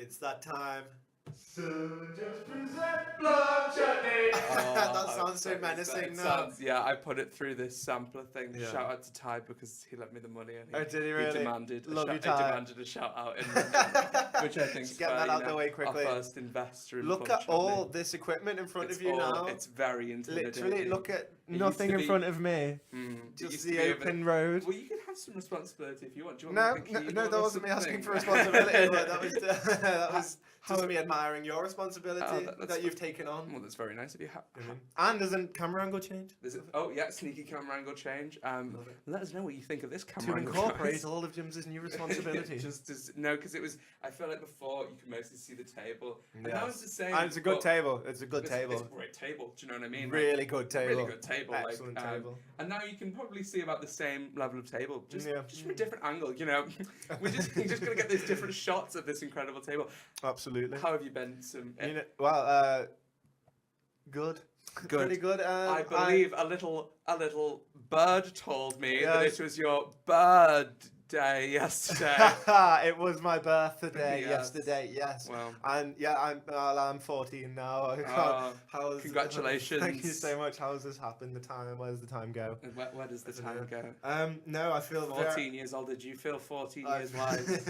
It's that time. So just present Plum Chutney. That sounds so menacing now. Yeah, I put it through this sampler thing. Yeah. Shout out to Ty because he lent me the money and Oh, did he really? demanded Love you, he Ty. demanded a shout out, which I think is Get that out the way quickly. Our first investor in Look Plum at all Chutney. this equipment in front of you now. It's very intimidating. Literally, look at It nothing used in to front of me. It Just used the to be over open road. Well, you can have some responsibility if you want. Do you want No, me to no, that wasn't me asking for something? responsibility. But that was just me admiring your responsibility that's that you've taken on. Well, that's very nice of you. And there's a camera angle change. Sneaky camera angle change. Love it. Let us know what you think of this To camera angle. incorporate guys. all of Jim's new responsibilities. No, because it was. I felt like before you could mostly see the table. And Yes. now it's the same. And it's a good but table. It's a good It's a table. great table. Do you know what I mean? Really good table. Really good table. Excellent table. And now you can probably see about the same level of table, just from a different angle. You know, we're just gonna get these different shots of this incredible table. Absolutely. How have you been? Good. Good. Pretty good. I believe a little bird told me that Yes. it was your birthday yesterday. It was my birthday Yes. yesterday. Yes. Well, And yeah, I'm 14 now. congratulations. Thank you so much. How has this happened? Where does the time go? where does the time go? No, I feel 14 years old. Did you feel 14 years wise?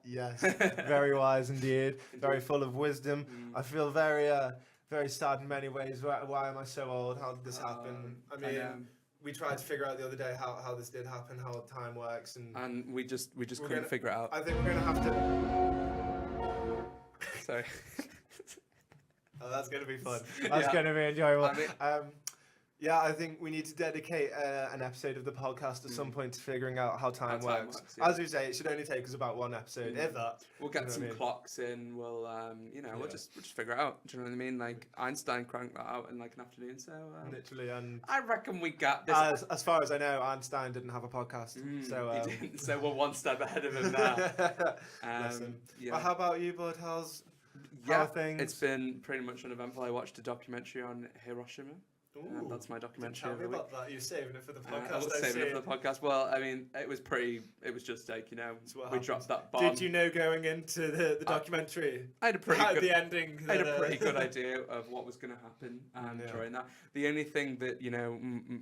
Yes, very wise indeed. Very full of wisdom. I feel very sad in many ways. Why am I so old? How did this happen? I mean, we tried to figure out the other day how this did happen, how time works, and we just couldn't figure it out. I think we're gonna have to. Sorry. Oh, that's gonna be fun. That's gonna be enjoyable. Yeah, I think we need to dedicate an episode of the podcast at some point to figuring out how time works. Yeah. As we say, it should only take us about one episode, if that. We'll get You know some what I mean? clocks in. We'll just figure it out. Do you know what I mean? Like Einstein cranked that out in like an afternoon. So Literally, and I reckon we got this. as far as I know, Einstein didn't have a podcast, so he didn't, so we're one step ahead of him now. Bless him. Yeah. But how about you, bud? How are things? It's been pretty much uneventful. I watched a documentary on Hiroshima. That's my documentary. Tell me about that. You're saving it for the podcast. I was saving it for the podcast. Well, I mean, it was just like, we dropped that bomb. Did you know going into the documentary? I had a pretty good the ending. I had a pretty good idea of what was going to happen during that. The only thing that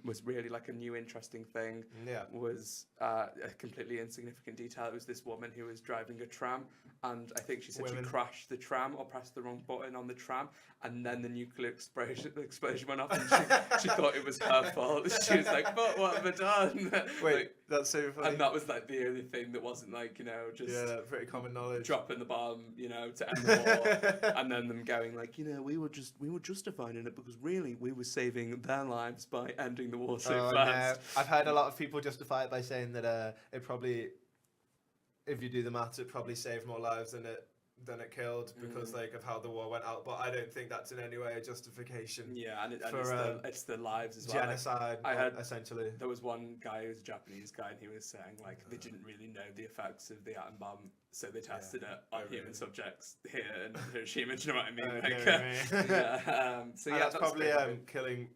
was really like a new interesting thing was a completely insignificant detail. It was this woman who was driving a tram, and I think she said she crashed the tram or pressed the wrong button on the tram, and then the nuclear explosion went off, and she thought it was her fault. She was like, "But what have I done?" Wait, that's so funny. And that was like the only thing that wasn't like just pretty common knowledge. dropping the bomb, to end the war, and then them going like, we were justifying it because really we were saving their lives by ending the war so fast. No. I've heard a lot of people justify it by saying that it probably, if you do the maths, it probably saved more lives than it killed because of how the war went out. But I don't think that's in any way a justification. Yeah, and for it's the lives as well. Genocide. I heard essentially. There was one guy who was a Japanese guy, and he was saying they didn't really know the effects of the atom bomb, so they tested it on human subjects here in Hiroshima. Do you know what I mean? So that's probably killing.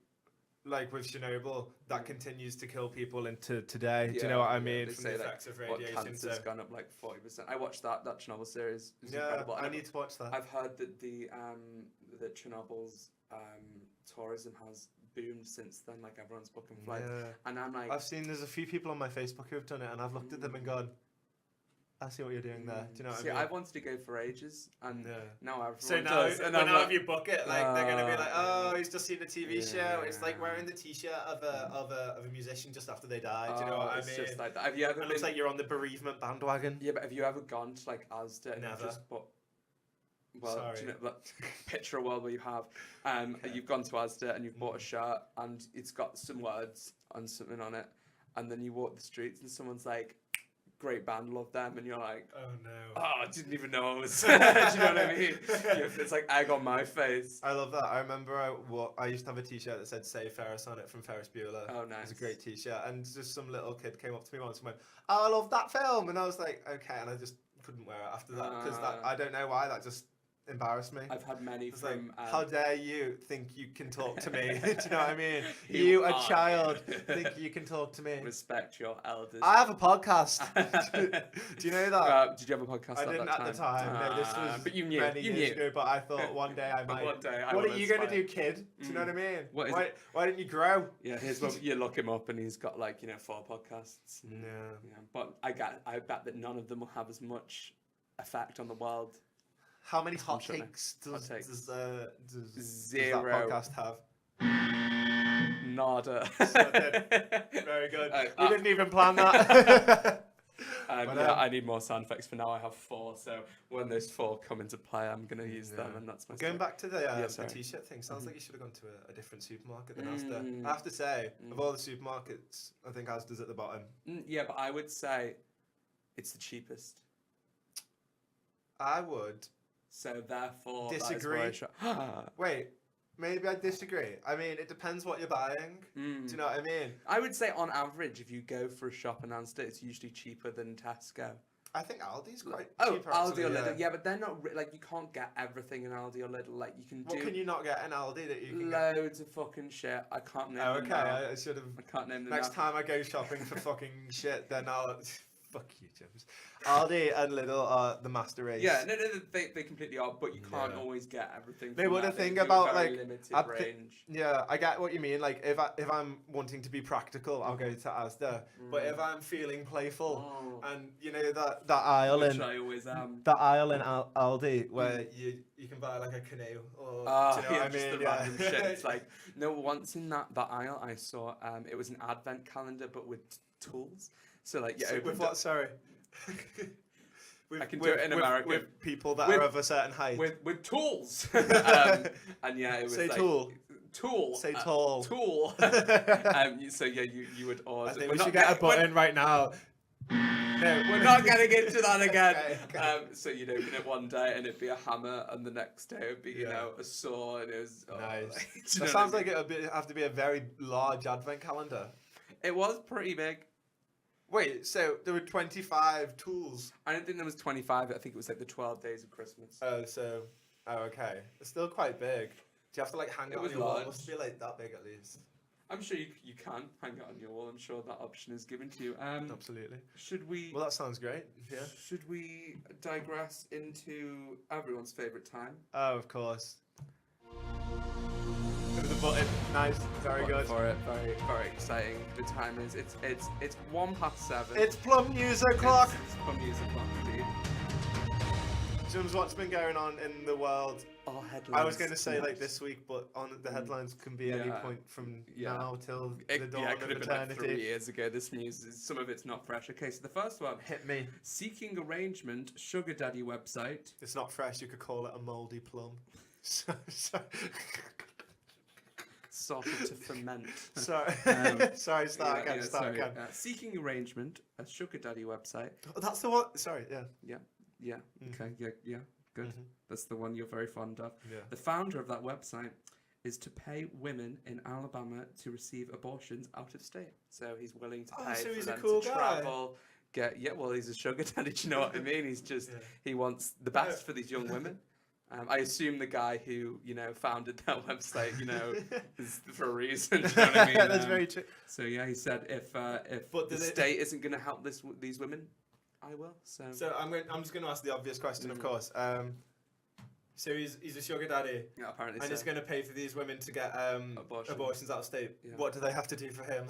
Like with Chernobyl, that continues to kill people into today. Do you know what I mean? From the effects of radiation. Cancer's gone up like 40%. I watched that Chernobyl series. It was incredible. I need to watch that. I've heard that that Chernobyl's tourism has boomed since then. Like everyone's booking flights, and I'm like, I've seen there's a few people on my Facebook who've done it, and I've looked at them and gone, I see what you're doing there. Do you know what I mean? I've wanted to go for ages, and now everyone so now, does. And now if you book it, they're going to be like, oh, he's just seen a TV show. It's like wearing the T-shirt of a musician just after they died. Do you know what I mean? It's just like that. Have you ever? It looks like you're on the bereavement bandwagon. Yeah, but have you ever gone to like Asda and just bought? Well, picture a world where you have, you've gone to Asda and you've bought a shirt and it's got some words on something on it, and then you walk the streets and someone's like, great band, love them, and you're like, oh no, I didn't even know I was. Do you know what I mean? It's like egg on my face. I love that. I remember I used to have a T-shirt that said "Save Ferris" on it from Ferris Bueller. Oh, nice. It's a great T-shirt, and just some little kid came up to me once and went, "Oh, I love that film," and I was like, "Okay," and I just couldn't wear it after that because I don't know why that just embarrassed me. I've had many It's from. like, how dare you think you can talk to me? Do you know what I mean? You You, a are. child, think you can talk to me. Respect your elders. I have a podcast. Do you know that? Did you have a podcast I didn't at the time. No, this was but you knew. many years ago. But I thought one day I might. One day I What will are you going to aspire. do, kid? Do you know what I mean? What is Why didn't you grow? Yeah, here's what you look him up, and he's got like 4 podcasts. Yeah. But I bet that none of them will have as much effect on the world. How many hot Chutney. takes Hot does takes. does that Zero. podcast have? Nada. Very good. Uh, We uh, didn't even plan that. I need more sound effects. For now, I have 4. So when those 4 come into play, I'm gonna use them, and that's my. Going back to the sorry. t-shirt thing, sounds like you should have gone to a different supermarket than Asda. I have to say, of all the supermarkets, I think Asda's at the bottom. Yeah, but I would say it's the cheapest. I would So therefore, disagree. Wait, maybe I disagree. I mean, it depends what you're buying. Do you know what I mean? I would say on average, if you go for a shop in Asda, it's usually cheaper than Tesco. I think Aldi's quite Oh, cheaper. Aldi actually, or Lidl, yeah, but they're not like you can't get everything in Aldi or Lidl. Like you can What do can you not get in Aldi that you can get? loads of fucking shit. I can't name Oh, them okay, now. I should have. I can't name them Next now. time I go shopping for fucking shit, then I'll. Fuck you, James. Aldi and Lidl are the master race. Yeah, no, they completely are, but you can't Yeah. always get everything. No, from but the there. They thing do a about, very like, limited range. Yeah, I get what you mean. Like, if I'm wanting to be practical, I'll go to Asda. But if I'm feeling playful, and you know that aisle Which in I always am. that aisle in Aldi where you can buy like a canoe or do you know what I just mean? the random shit. It's like no. Once in that aisle, I saw it was an advent calendar, but with tools. So like So with what? Sorry. I can do it in America. With people that are of a certain height. With tools. And yeah, it was Say like, tool. Tool. Say tall. Tool. So yeah, you would order. I think we should get a button right now. No, we're not getting into that again. Okay. So you'd open it one day and it'd be a hammer, and the next day it'd be you know a saw, and it was nice. Do you That know sounds what I like it would have to be a very large advent calendar. It was pretty big. Wait, so there were 25 tools. I don't think there was 25. I think it was like the 12 days of Christmas. Okay. It's still quite big. Do you have to like hang it on was your wall? It large. must be like that big at least. I'm sure you can hang it on your wall. I'm sure that option is given to you. Absolutely. Should we? Well, that sounds great. Yeah. Should we digress into everyone's favourite time? Oh, of course. The button. Nice. Very good. For it, very very exciting. The time is it's 7:01. It's Plum User Clock. It's Plum User Clock, indeed. James, what's been going on in the world? All headlines. I was going to say like tonight. this week, but on the headlines can be any Yeah. point from Yeah. now till It, the dawn yeah, it of could have been like 3 eternity. years ago. This news, some of it's not fresh. Okay, so the first one: Hit me. seeking arrangement, sugar daddy website. It's not fresh. You could call it a mouldy plum. Started to ferment. Sorry. Sorry. Start again. sorry. again. Seeking arrangement, a sugar daddy website. Oh, that's the one. Sorry. Yeah. Yeah. Okay. Yeah. Good. Mhm. That's the one you're very fond of. Yeah. The founder of that website is to pay women in Alabama to receive abortions out of state. So he's willing to Oh, pay so for he's a them cool to guy. travel. Well, he's a sugar daddy. Do you know what I mean? He's just he wants the best for these young women. I assume the guy who founded that website, is for a reason. Do you know what I mean? That's very true. So yeah, he said if But the state isn't going to help these women, I will. So I'm just going to ask the obvious question, of course. So he's a sugar daddy, yeah, apparently and so. he's going to pay for these women to get abortions out of state. Yeah. What do they have to do for him?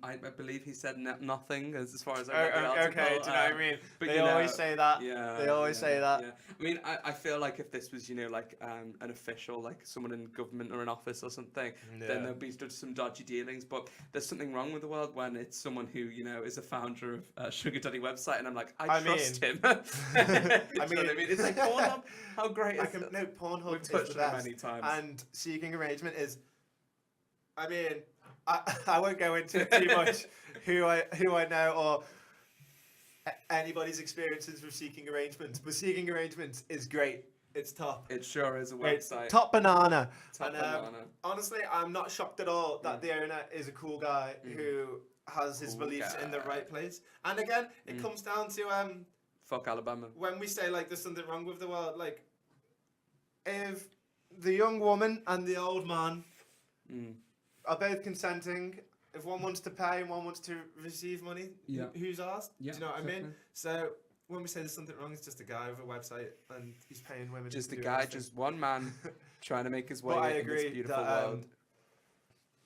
I believe he said nothing, as far as I read the article. Okay, do you know what I mean? But They always say that. Yeah, They always say that. Yeah. I mean, I feel like if this was, like an official, like someone in government or an office or something, then there'd be some dodgy dealings. But there's something wrong with the world when it's someone who, is a founder of a sugar daddy website, and I'm like, I trust him. I mean, it's like Pornhub. How great is that? No, Pornhub We've is touched the on it best. many times. And seeking arrangement is. I mean, I won't go into it too much. who I know or anybody's experiences with seeking arrangements, but seeking arrangements is great. It's top. It sure is a It's website. top banana. Top banana. Honestly, I'm not shocked at all that the owner is a cool guy who has his Cool beliefs in the guy. right place. And again, it comes down to Fuck Alabama. when we say like there's something wrong with the world, like if the young woman and the old man are both consenting, if one wants to pay and one wants to receive money, who's asked? Yeah, do you know what I mean? So when we say there's something wrong, it's just a guy with a website and he's paying women. Just to a do guy, everything. just one man trying to make his way But I in agree this beautiful that, world.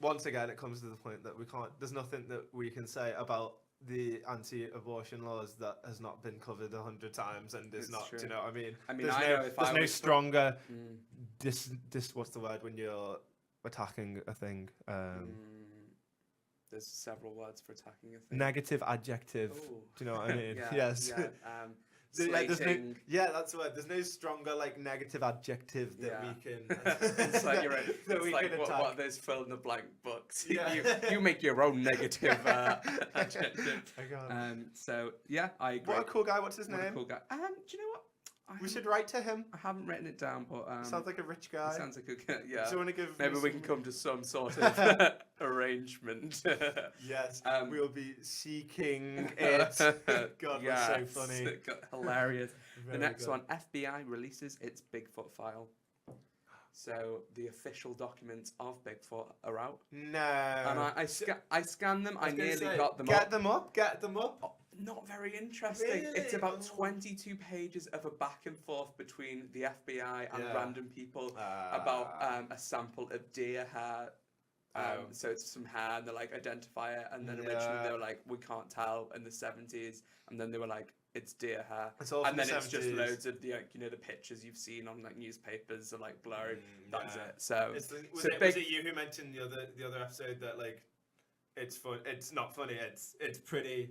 Once again, it comes to the point that we can't. There's nothing that we can say about the anti-abortion laws that has not been covered 100 times, and is It's not. true. Do you know what I mean? I mean, There's I no, know if there's I no was stronger. What's the word when you're attacking a thing? There's several words for attacking a thing. Negative adjective. Ooh. Do you know what I mean? Yeah, Yes. Yeah, slating. That's the word. There's no stronger negative adjective that we can. It's like you're right. that It's we like can what attack. there's fill in the blank books. Yeah. you make your own negative adjective. I can't. So yeah, I agree. What a cool guy. What's his What a name? cool guy. Do you know what? We should write to him. I haven't written it down, but Sounds like a rich guy. sounds like a yeah. Do you want to give? Maybe me we some- can come to some sort of arrangement. Yes, we'll be seeking it. it. God, that's so funny. Hilarious. The Very next good. one, FBI releases its Bigfoot file. So the official documents of Bigfoot are out, No. and I scanned them. I was gonna nearly say, got them Get up. them up. Get them up. Oh, not very interesting. Really? It's about Oh. 22 pages of a back and forth between the FBI and Yeah. random people about a sample of deer hair. So it's some hair, and they're like, identify it. And then originally they were like, we can't tell in the 70s. And then they were like, it's deer hair. It's all And from then the it's just 70s. loads of the the pictures you've seen on newspapers are like blurry. That's yeah. it. So Was so it you who mentioned the other episode that it's fun? It's not funny. It's pretty.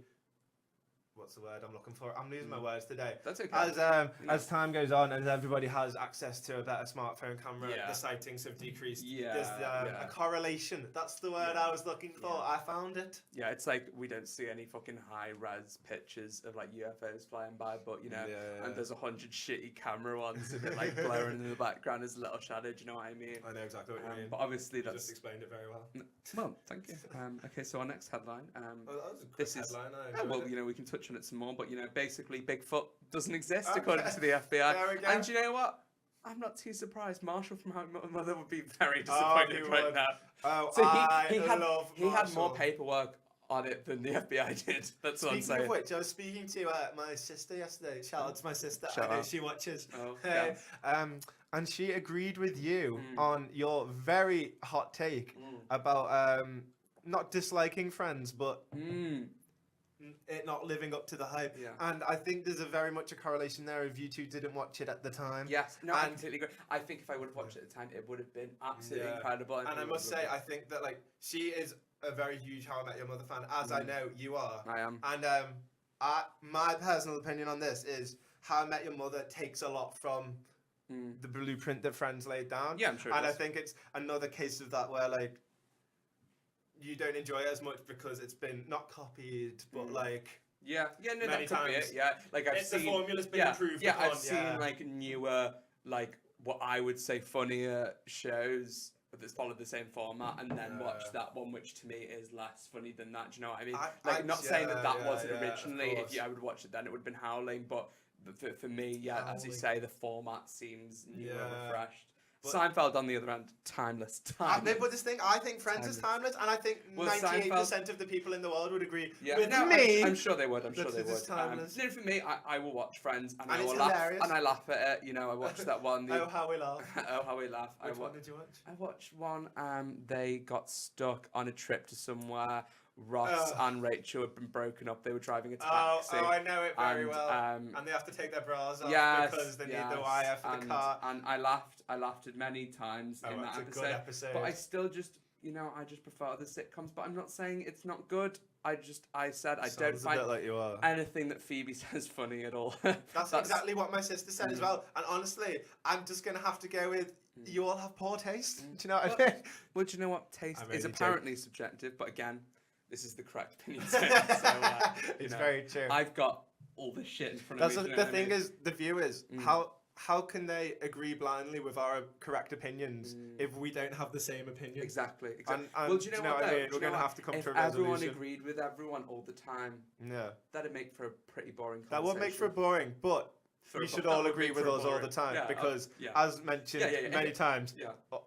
What's the word I'm looking for? I'm losing my words today. that's okay. As time goes on, as everybody has access to a better smartphone camera, Yeah. the sightings have decreased. Yeah, There's yeah. a correlation. That's the word I was looking for. Yeah. I found it. Yeah, it's like we don't see any fucking high res pictures of UFOs flying by, but and there's 100 shitty camera ones of it blurring in the background as a little shadow. Do you know what I mean? I know exactly what you mean. But obviously You that's just explained it very well. well, thank you. Okay, so our next headline. Oh, that was a quick This is headline. I enjoyed it. we can touch on it some more, but basically Bigfoot doesn't exist Okay. according to the FBI. There we go. And you know what? I'm not too surprised. Marshall from How I Met My Mother would be very disappointed he right would. now. Oh, So I he had love he had more Marshall. paperwork on it than the FBI did. That's what I'm Speaking saying. of which, I was speaking to my sister yesterday. Shout out to my sister. Shout I know out. she watches. Oh, Hey, and she agreed with you on your very hot take about not disliking Friends, but it not living up to the hype. Yeah. And I think there's a very much a correlation there if you two didn't watch it at the time. Yes, no, I And- completely agree. I think if I would have watched it at the time, it would have been absolutely incredible. And I must say, I think that she is a very huge How I Met Your Mother fan, as I know you are. I am. And my personal opinion on this is How I Met Your Mother takes a lot from the blueprint that Friends laid down. Yeah, I'm sure it And I does. think it's another case of that where you don't enjoy it as much because it's been not copied, but Yeah, no, many that could be times. it. Yeah, I've seen the formula's been improved. Yeah, upon, I've seen newer, what I would say funnier shows that's followed the same format, and then watch that one, which to me is less funny than that. Do you know what I mean? Not saying that wasn't originally. of If I would watch it then, it would have been Howling. But for me, as you Howling. say, the format seems new and Yeah. refreshed. But- Seinfeld, on the other hand, timeless. But this thing, I think Friends is timeless, and I think Well, 98% of the people in the world would agree Yeah, with no, me. I'm sure they would. I'm sure that they it is would. timeless. No, for me, I will watch Friends, and I And will it's laugh, hilarious. and I laugh at it. I watched that one. Oh, how we laugh. Oh, how we laugh. Which one did you watch? I watched one. They got stuck on a trip to somewhere. Ross and Rachel had been broken up. They were driving a taxi. Oh, I know it very and, well. and And they have to take their bras off yes, because they need yes, the wire for the car. And I laughed at many times in It's that a good episode. But I still just, I just prefer other sitcoms. But I'm not saying it's not good. I said I don't Sounds a find bit like you are. anything that Phoebe says funny at all. That's exactly what my sister said as well. And honestly, I'm just going to have to go with you all have poor taste. Do you know what I mean? Well, do you know what? Taste I'm is only apparently subjective, but again, this is the correct opinion. So, It's very true. I've got all this shit in front of That's me. the thing is, the viewers, how can they agree blindly with our correct opinions if we don't have the same opinion? Exactly. And Well, do you know what? I though? mean? Do We're you know going to what? have to come If to a everyone resolution. agreed with everyone all the time, Yeah. that'd make for a pretty boring That conversation. would make for a boring, but you should all agree with us all the time because, as mentioned many times,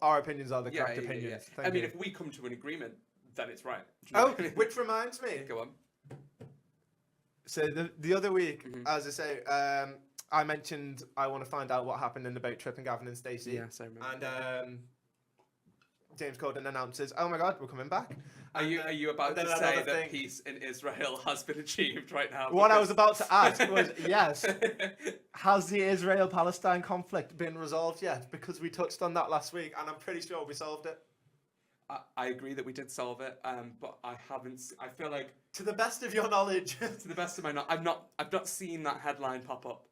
our opinions are the correct opinions. I mean, if we come to an agreement, then it's right. Which reminds me. Go on. So the other week, as I say, I mentioned I want to find out what happened in the boat trip and Gavin and Stacey. Yes, I remember. And James Corden announces, "Oh my God, we're coming back." Are you about to say that peace in Israel has been achieved right now? What I was about to ask was, yes, has the Israel-Palestine conflict been resolved yet? Because we touched on that last week, and I'm pretty sure we solved it. I agree that we did solve it, but I haven't. I feel like, to the best of your knowledge, to the best of my knowledge, I've not seen that headline pop up.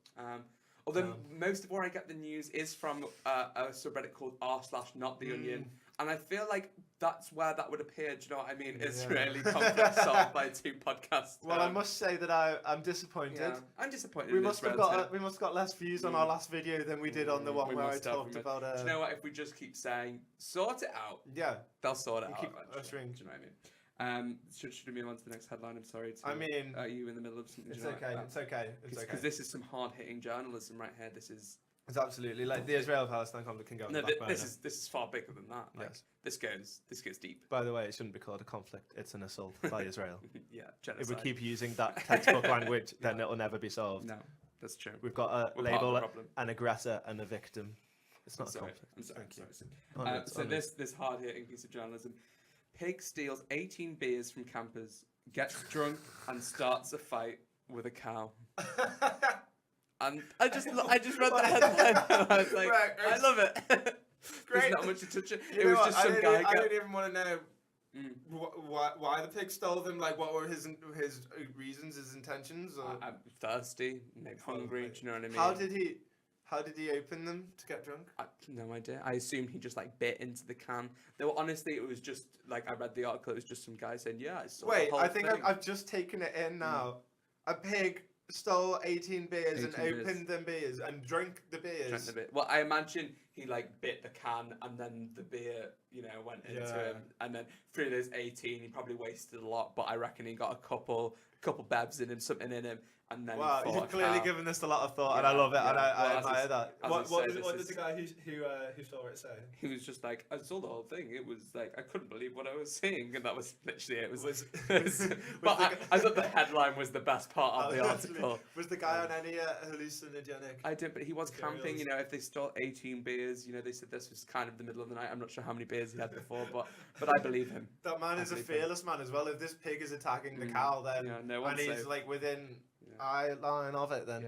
Although most of where I get the news is from a subreddit called r/NotTheOnion, and I feel like that's where that would appear. Do you know what I mean? Israeli conflict solved by 2 podcasts. Well, I must say that I'm disappointed. Yeah, I'm disappointed. We must have got less views on our last video than we did on the one where I talked about. Do you know what? If we just keep saying sort it out, they'll sort it out. Keep ushering. Do you know what I mean? Should we move on to the next headline? I'm sorry. I mean, are you in the middle of something? It's okay. It's okay. Because this is some hard-hitting journalism right here. This is. It's absolutely like the Israel-Palestine conflict can go. No, this is far bigger than that. Like, yes. This goes deep. By the way, it shouldn't be called a conflict. It's an assault by Israel. Genocide. If we keep using that textbook language, then it will never be solved. No, that's true. We've got a label, an aggressor, and a victim. It's not a conflict. I'm sorry. So this hard-hitting piece of journalism. Pig steals 18 beers from campers, gets drunk, and starts a fight with a cow. And I just read the headline and I was like, I love it. Great. There's not much to touch it. It was just some guy. I don't even want to know why the pig stole them. Like, what were his reasons, his intentions? Or? I'm thirsty, maybe hungry. Do you know what I mean? How did he open them to get drunk? No idea. I assume he just like bit into the can. Though honestly, it was just like I read the article. It was just some guy saying, "Yeah, I saw." Wait, I think I've just taken it in now. A pig stole 18 beers and opened them beers and drank the beers. Well, I imagine he like bit the can and then the beer, went into him, and then through those 18, he probably wasted a lot. But I reckon he got a couple bevs in him, something in him. And then wow, you've clearly given this a lot of thought, and I love it, and I admire that. What did the guy who saw it say? He was just like, I saw the whole thing. It was like, I couldn't believe what I was seeing, and that was literally it. I thought the headline was the best part of the article. Was the guy on any hallucinogenic? I did, but he was camping. If they stole 18 beers, they said this was kind of the middle of the night. I'm not sure how many beers he had before, but I believe him. That man is a fearless man as well. If this pig is attacking the cow, then and he's like within eye line of it, then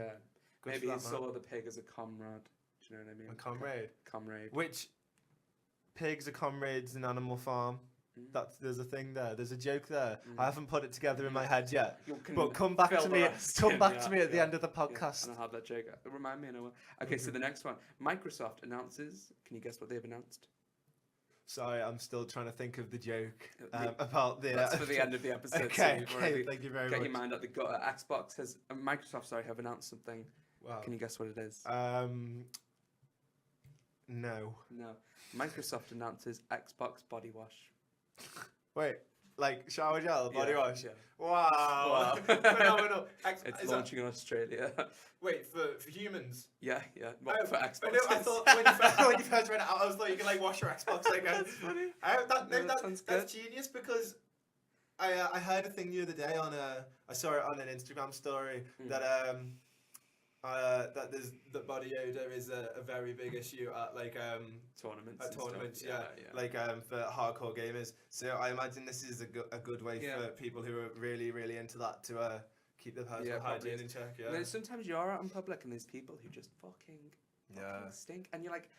maybe he saw the pig as a comrade. Do you know what I mean? A comrade. Comrade. Which pigs are comrades in Animal Farm? There's a thing there. There's a joke there. I haven't put it together in my head yet. But come back to me. Come back to me at the end of the podcast. And I'll have that joke. Remind me, Okay, so the next one. Microsoft announces. Can you guess what they've announced? Sorry, I'm still trying to think of the joke about the. That's for the end of the episode. Okay, thank you very much. Get your mind up. The Xbox has Microsoft. Sorry, have announced something. Wow. Can you guess what it is? No. Microsoft announces Xbox body wash. Wait, like shower gel, body wash. Yeah. Wow. Phenomenal. It's launching in Australia. Wait, for humans? Yeah. What, for Xbox? I thought when you first read it out, I was like, you can like wash your Xbox. Like, that's funny. That's genius because I heard a thing the other day I saw it on an Instagram story that that body odor is a very big issue at like tournaments. At tournaments, yeah. Like for hardcore gamers. So I imagine this is a good way for people who are really really into that to keep their personal hygiene in check. Yeah. And sometimes you are out in public and there's people who just fucking stink, and you're like,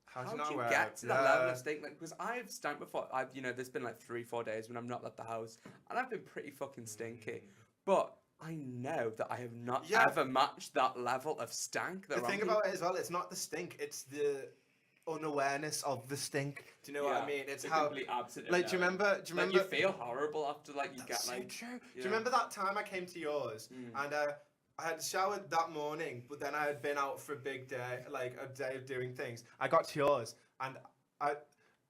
how do you get to that level of stink? Like, because I've stank before. There's been like 3-4 days when I'm not at the house, and I've been pretty fucking stinky, but I know that I have not ever matched that level of stank. The thing about it as well, it's not the stink, it's the unawareness of the stink. Do you know what I mean? It's how complete absent. Like, do you remember? Like, you feel horrible after like you get like. So true. Yeah. Do you remember that time I came to yours and I had showered that morning, but then I had been out for a big day, like a day of doing things. I got to yours and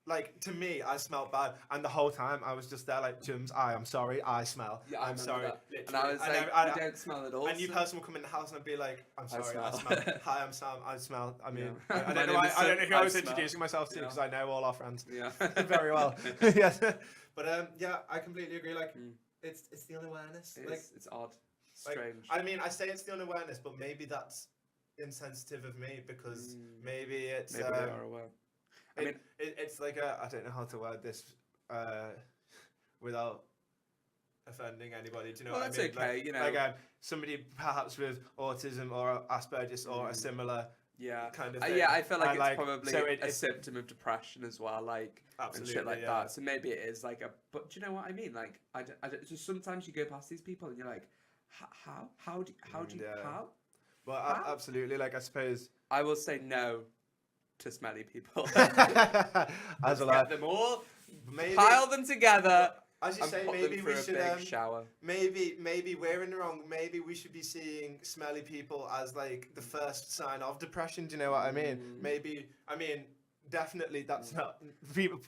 like, to me, I smelled bad, and the whole time I was just there like, Jums, I'm sorry, I smell. Yeah, I'm sorry. And I was like, you don't smell at all. A new person would come in the house and I'd be like, I'm sorry, I smell. smell. Hi, I'm Sam, I smell. I mean, Yeah. I My don't know name is I don't know who I was Sam, I introducing myself to, because I know all our friends Yeah. very well. Yes. But yeah, I completely agree. Like, it's the unawareness. It's odd. Strange. Like, I mean, I say it's the unawareness, but maybe that's insensitive of me, because maybe it's... Maybe they are aware. I mean, it's like I don't know how to word this without offending anybody. Do you know what I mean? That's okay, like, you know. Like somebody perhaps with autism or Asperger's or a similar kind of thing. Yeah, I feel like And, it's probably a symptom of depression as well, like, and shit like that. So maybe it is like but do you know what I mean? Like, I so sometimes you go past these people and you're like, how do you Well, absolutely. Like, I suppose I will say no to smelly people. As a Get them all, pile them together. As you say, put maybe them we through should a big shower. Maybe we're in the wrong. Maybe we should be seeing smelly people as like the first sign of depression. Do you know what I mean? Maybe definitely that's not people.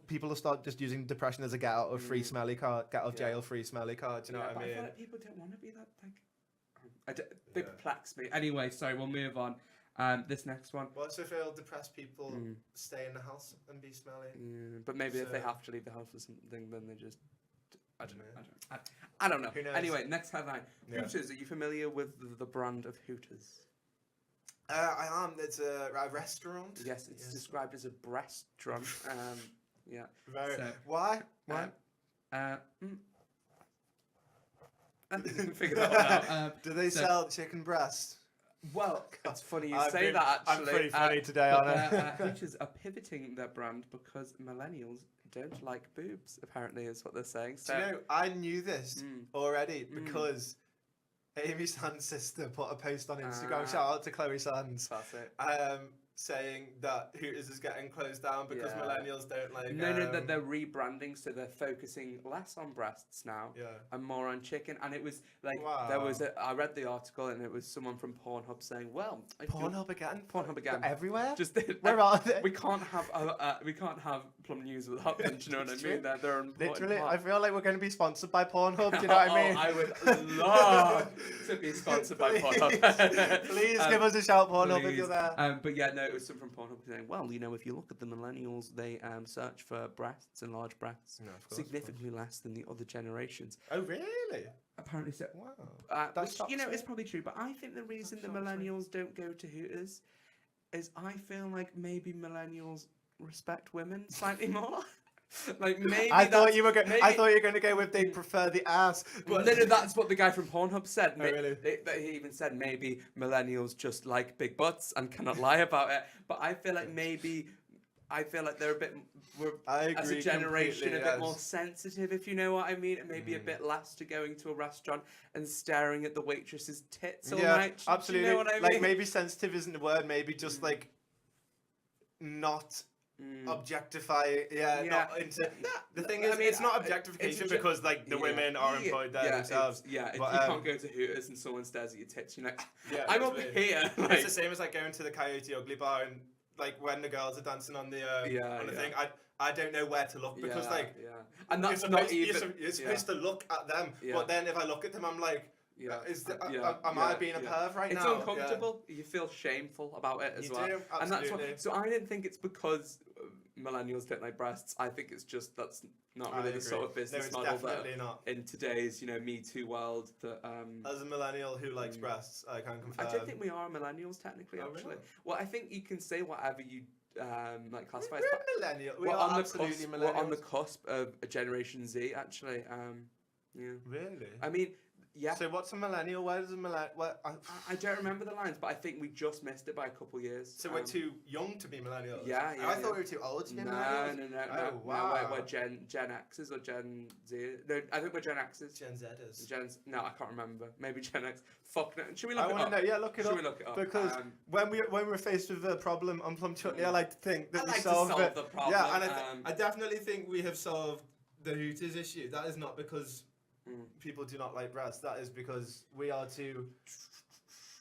People will start just using depression as a get out of free smelly card, get out of jail free smelly card. Do you know what I mean? I feel like people don't want to be that. Like, they perplex me. Anyway, sorry, we'll move on. This next one. What if depressed people stay in the house and be smelly? But maybe if they have to leave the house for something, then they just... I don't know. Who knows? Anyway, next headline. Hooters. Are you familiar with the brand of Hooters? I am. It's a restaurant. Yes, it's described as a breast-drunk. Yeah. Very. So, why? Figure that one out. Do they sell chicken breast? Well, it's funny you say that, actually. I'm pretty funny today, aren't I? Hooters are pivoting their brand because millennials don't like boobs, apparently, is what they're saying. So, do you know, I knew this already because Amy Sands' sister put a post on Instagram. Shout out to Chloe Sands. Classic. Saying that Hooters is getting closed down because millennials don't like... No, they're rebranding, so they're focusing less on breasts now and more on chicken. And it was like, I read the article and it was someone from Pornhub saying, well... Pornhub again? They're everywhere? Just where are they? We can't have Plum News without them, do you know what I mean? They're an literally, part. I feel like we're going to be sponsored by Pornhub, do you know what I mean? I would love to be sponsored by Pornhub. Please give us a shout, Pornhub, if you're there. But yeah, no, it was someone from Pornhub saying, well, you know, if you look at the millennials, they search for breasts and large breasts significantly less than the other generations. Oh, really? Apparently so. Wow. Which, you know, it's probably true, but I think the reason the millennials don't go to Hooters is I feel like maybe millennials respect women slightly more. Like, maybe I thought you were going to go with they prefer the ass. But no, that's what the guy from Pornhub said. Oh, really? He even said maybe millennials just like big butts and cannot lie about it. But I feel like they're a bit, as a generation, a bit more sensitive, if you know what I mean. And maybe a bit less to going to a restaurant and staring at the waitress's tits all night. Absolutely. Do you know what I mean? Like, maybe sensitive isn't the word. Maybe just like not objectify. Not into. The thing is, it's not objectification because like the women are employed there themselves. If you can't go to Hooters and someone stares at your tits, you're like, I'm up here. Like, it's the same as like going to the Coyote Ugly bar and like when the girls are dancing on the thing. I don't know where to look because and that's you're supposed to look at them, but then if I look at them, I'm like. Am I being a perv right now? It's uncomfortable. You feel shameful about it as well. Do, and that's what, so I didn't think it's because millennials don't like breasts. I think it's just that's not really the sort of business model that in today's Me Too world that as a millennial who likes breasts, I can confirm. I don't think we are millennials technically. Actually, really? Well, I think you can say whatever you like classify. We're millennial. We're absolutely millennials. We're on the cusp of a Generation Z. Actually, Really? I mean. Yeah. So what's a millennial? Where does a millennial? I don't remember the lines, but I think we just missed it by a couple of years. So we're too young to be millennials. Yeah. I thought we were too old to be millennials. No. Oh, wow. No, we're Gen X's or Gen Z. No, I think we're Gen X's. Gen Zers. No, I can't remember. Maybe Gen X. Fuck no. Should we look it up? I want to know. Yeah, look it up. Should we look it up? Because when we're faced with a problem on Plum Chutney, I like to think that we solved the problem. Yeah, and I definitely think we have solved the Hooters issue. That is not because people do not like breasts. That is because we are too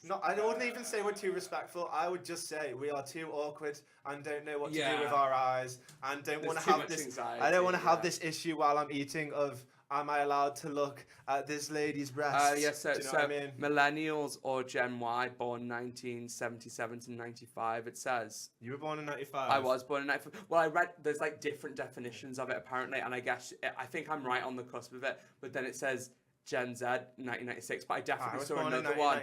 No, I wouldn't even say we're too respectful. I would just say we are too awkward and don't know what to do with our eyes and don't want to have this. Anxiety, I don't want to have this issue while I'm eating of. Am I allowed to look at this lady's breasts? Yes, so, do you know what I mean? Millennials or Gen Y born 1977 to 95, it says. You were born in 95. I was born in 95. Well, I read there's like different definitions of it apparently, and I think I'm right on the cusp of it, but then it says Gen Z 1996, but I definitely saw another one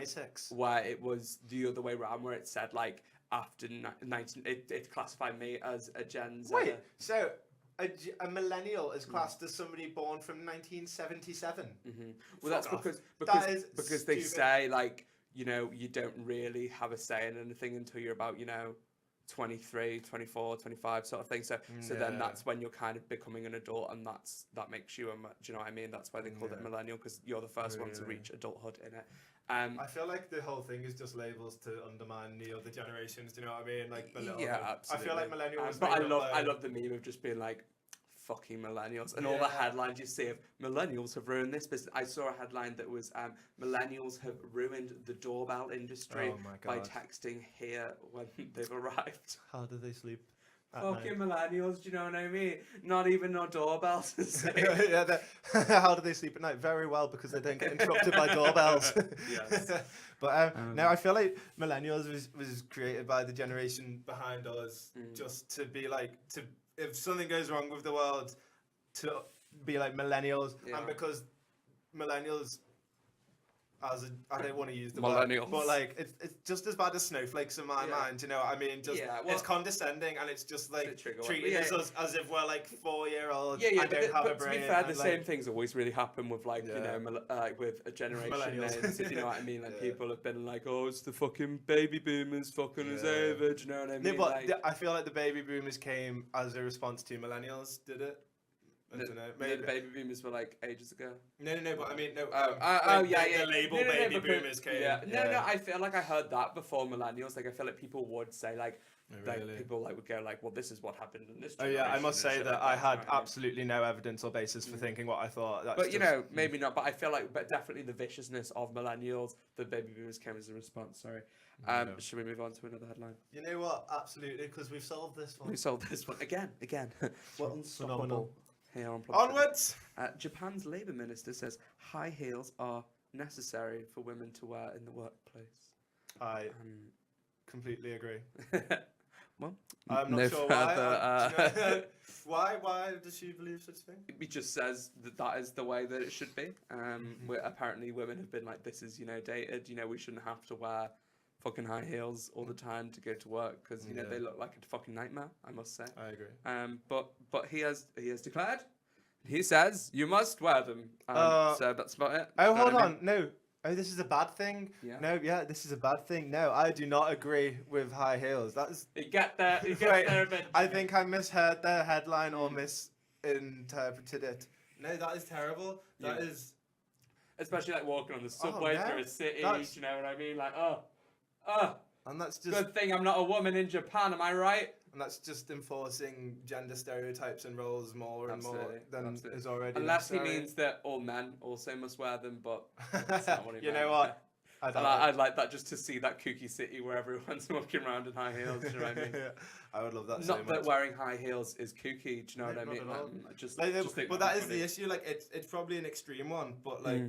where it was the other way around, where it said like after 19, it classified me as a Gen Z. Wait, so a millennial is classed as somebody born from 1977. Well, that's because they say like, you know, you don't really have a say in anything until you're about, you know, 23, 24, 25 sort of thing. So then that's when you're kind of becoming an adult, and that makes you do you know what I mean? That's why they called it millennial, because you're the first one to reach adulthood in it. I feel like the whole thing is just labels to undermine the other generations. Do you know what I mean? Like, Absolutely. I feel like millennials. But I love the meme of just being like, fucking millennials, and all the headlines you see of millennials have ruined this business. I saw a headline that was millennials have ruined the doorbell industry by texting here when they've arrived. How do they sleep? Fucking millennials, do you know what I mean? Not even no doorbells. How do they sleep at night? Very well, because they don't get interrupted by doorbells. Yes. But no, I feel like millennials was created by the generation behind us just to be like, if something goes wrong with the world, to be like millennials, and because millennials, I don't want to use the word, but like it's just as bad as snowflakes in my mind. You know what I mean? Just it's condescending, and it's just like treating us as if we're like 4-year-olds. Yeah, and don't have a brain. To be fair, the same things always really happen with like you know with a generation names. If you know what I mean, like people have been like, oh, it's the fucking baby boomers fucking us over. Do you know what I mean? No, but I feel like the baby boomers came as a response to millennials. Did it? I don't know. Maybe the baby boomers were like ages ago. No, but I mean, no. The label baby boomers came. No, I feel like I heard that before millennials. Like, I feel like people would say like, people like would go like, well, this is what happened in this generation. I must say that I had absolutely no evidence or basis for thinking what I thought. But you know, maybe not. But I feel like, but definitely the viciousness of millennials, the baby boomers came as a response. Sorry. Should we move on to another headline? You know what? Absolutely, because we've solved this one. We solved this one again. We're unstoppable. Here on Onwards! Japan's Labour Minister says high heels are necessary for women to wear in the workplace. I completely agree. Well, I'm not sure why. Why does she believe such a thing? It just says that is the way that it should be. Apparently women have been like, this is, you know, dated. You know, we shouldn't have to wear fucking high heels all the time to go to work, because you know they look like a fucking nightmare, I must say. I agree. But he has declared, he says you must wear them. So that's about it. Oh, hold on, no. Oh, this is a bad thing. Yeah. No, this is a bad thing. No, I do not agree with high heels. That's. You get there. You get there eventually. I think I misheard the headline or misinterpreted it. No, that is terrible. That is. Especially like walking on the subway through a city. You know what I mean? Like, and that's just good thing I'm not a woman in Japan, am I right? And that's just enforcing gender stereotypes and roles more and more than is already Unless necessary. he means that all men also must wear them, but that's not what he You meant. know what? I'd like that, just to see that kooky city where everyone's walking around in high heels. Do you know what I mean? I would love that. Not that wearing high heels is kooky. Do you know what I mean? But that is the issue. Like, it's probably an extreme one, but like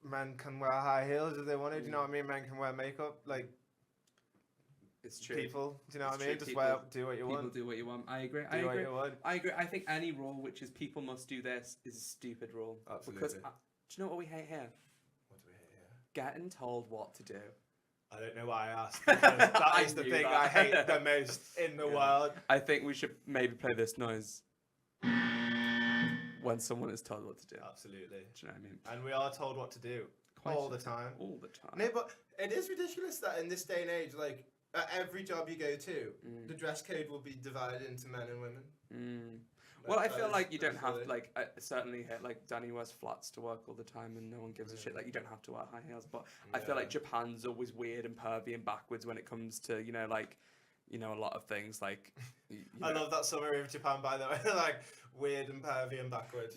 men can wear high heels if they wanted. Do you know what I mean? Men can wear makeup. Like, it's true. People, do you know what I mean? Just do what you want. People do what you want. I agree. What you want. I agree. I think any rule which is people must do this is a stupid rule. Absolutely. Because do you know what we hate here? What do we hate here? Getting told what to do. I don't know why I asked. Because that is the thing I hate the most in the world. I think we should maybe play this noise when someone is told what to do. Absolutely. Do you know what I mean? And we are told what to do all the time. All the time. No, but it is ridiculous that in this day and age, like, at every job you go to, the dress code will be divided into men and women. Well, I feel like you don't have to, like, certainly like Danny wears flats to work all the time and no one gives a shit. Like, you don't have to wear high heels, but I feel like Japan's always weird and pervy and backwards when it comes to, you know, like, you know, a lot of things. Like, I love that summary of Japan, by the way. Like, weird and pervy and backward.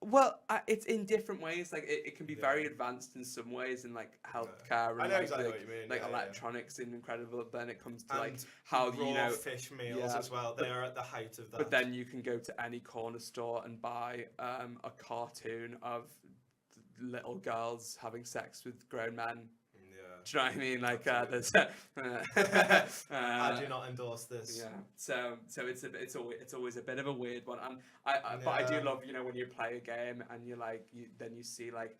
Well, it's in different ways. Like it can be very advanced in some ways, in like healthcare and I know exactly what you mean. like electronics and incredible. But then it comes to and like how raw fish meals as well. They are at the height of that. But then you can go to any corner store and buy a cartoon of little girls having sex with grown men. Do you know what I mean? Like there's. I do not endorse this. Yeah. So it's always a bit of a weird one, and but I do love when you play a game and you're like then you see like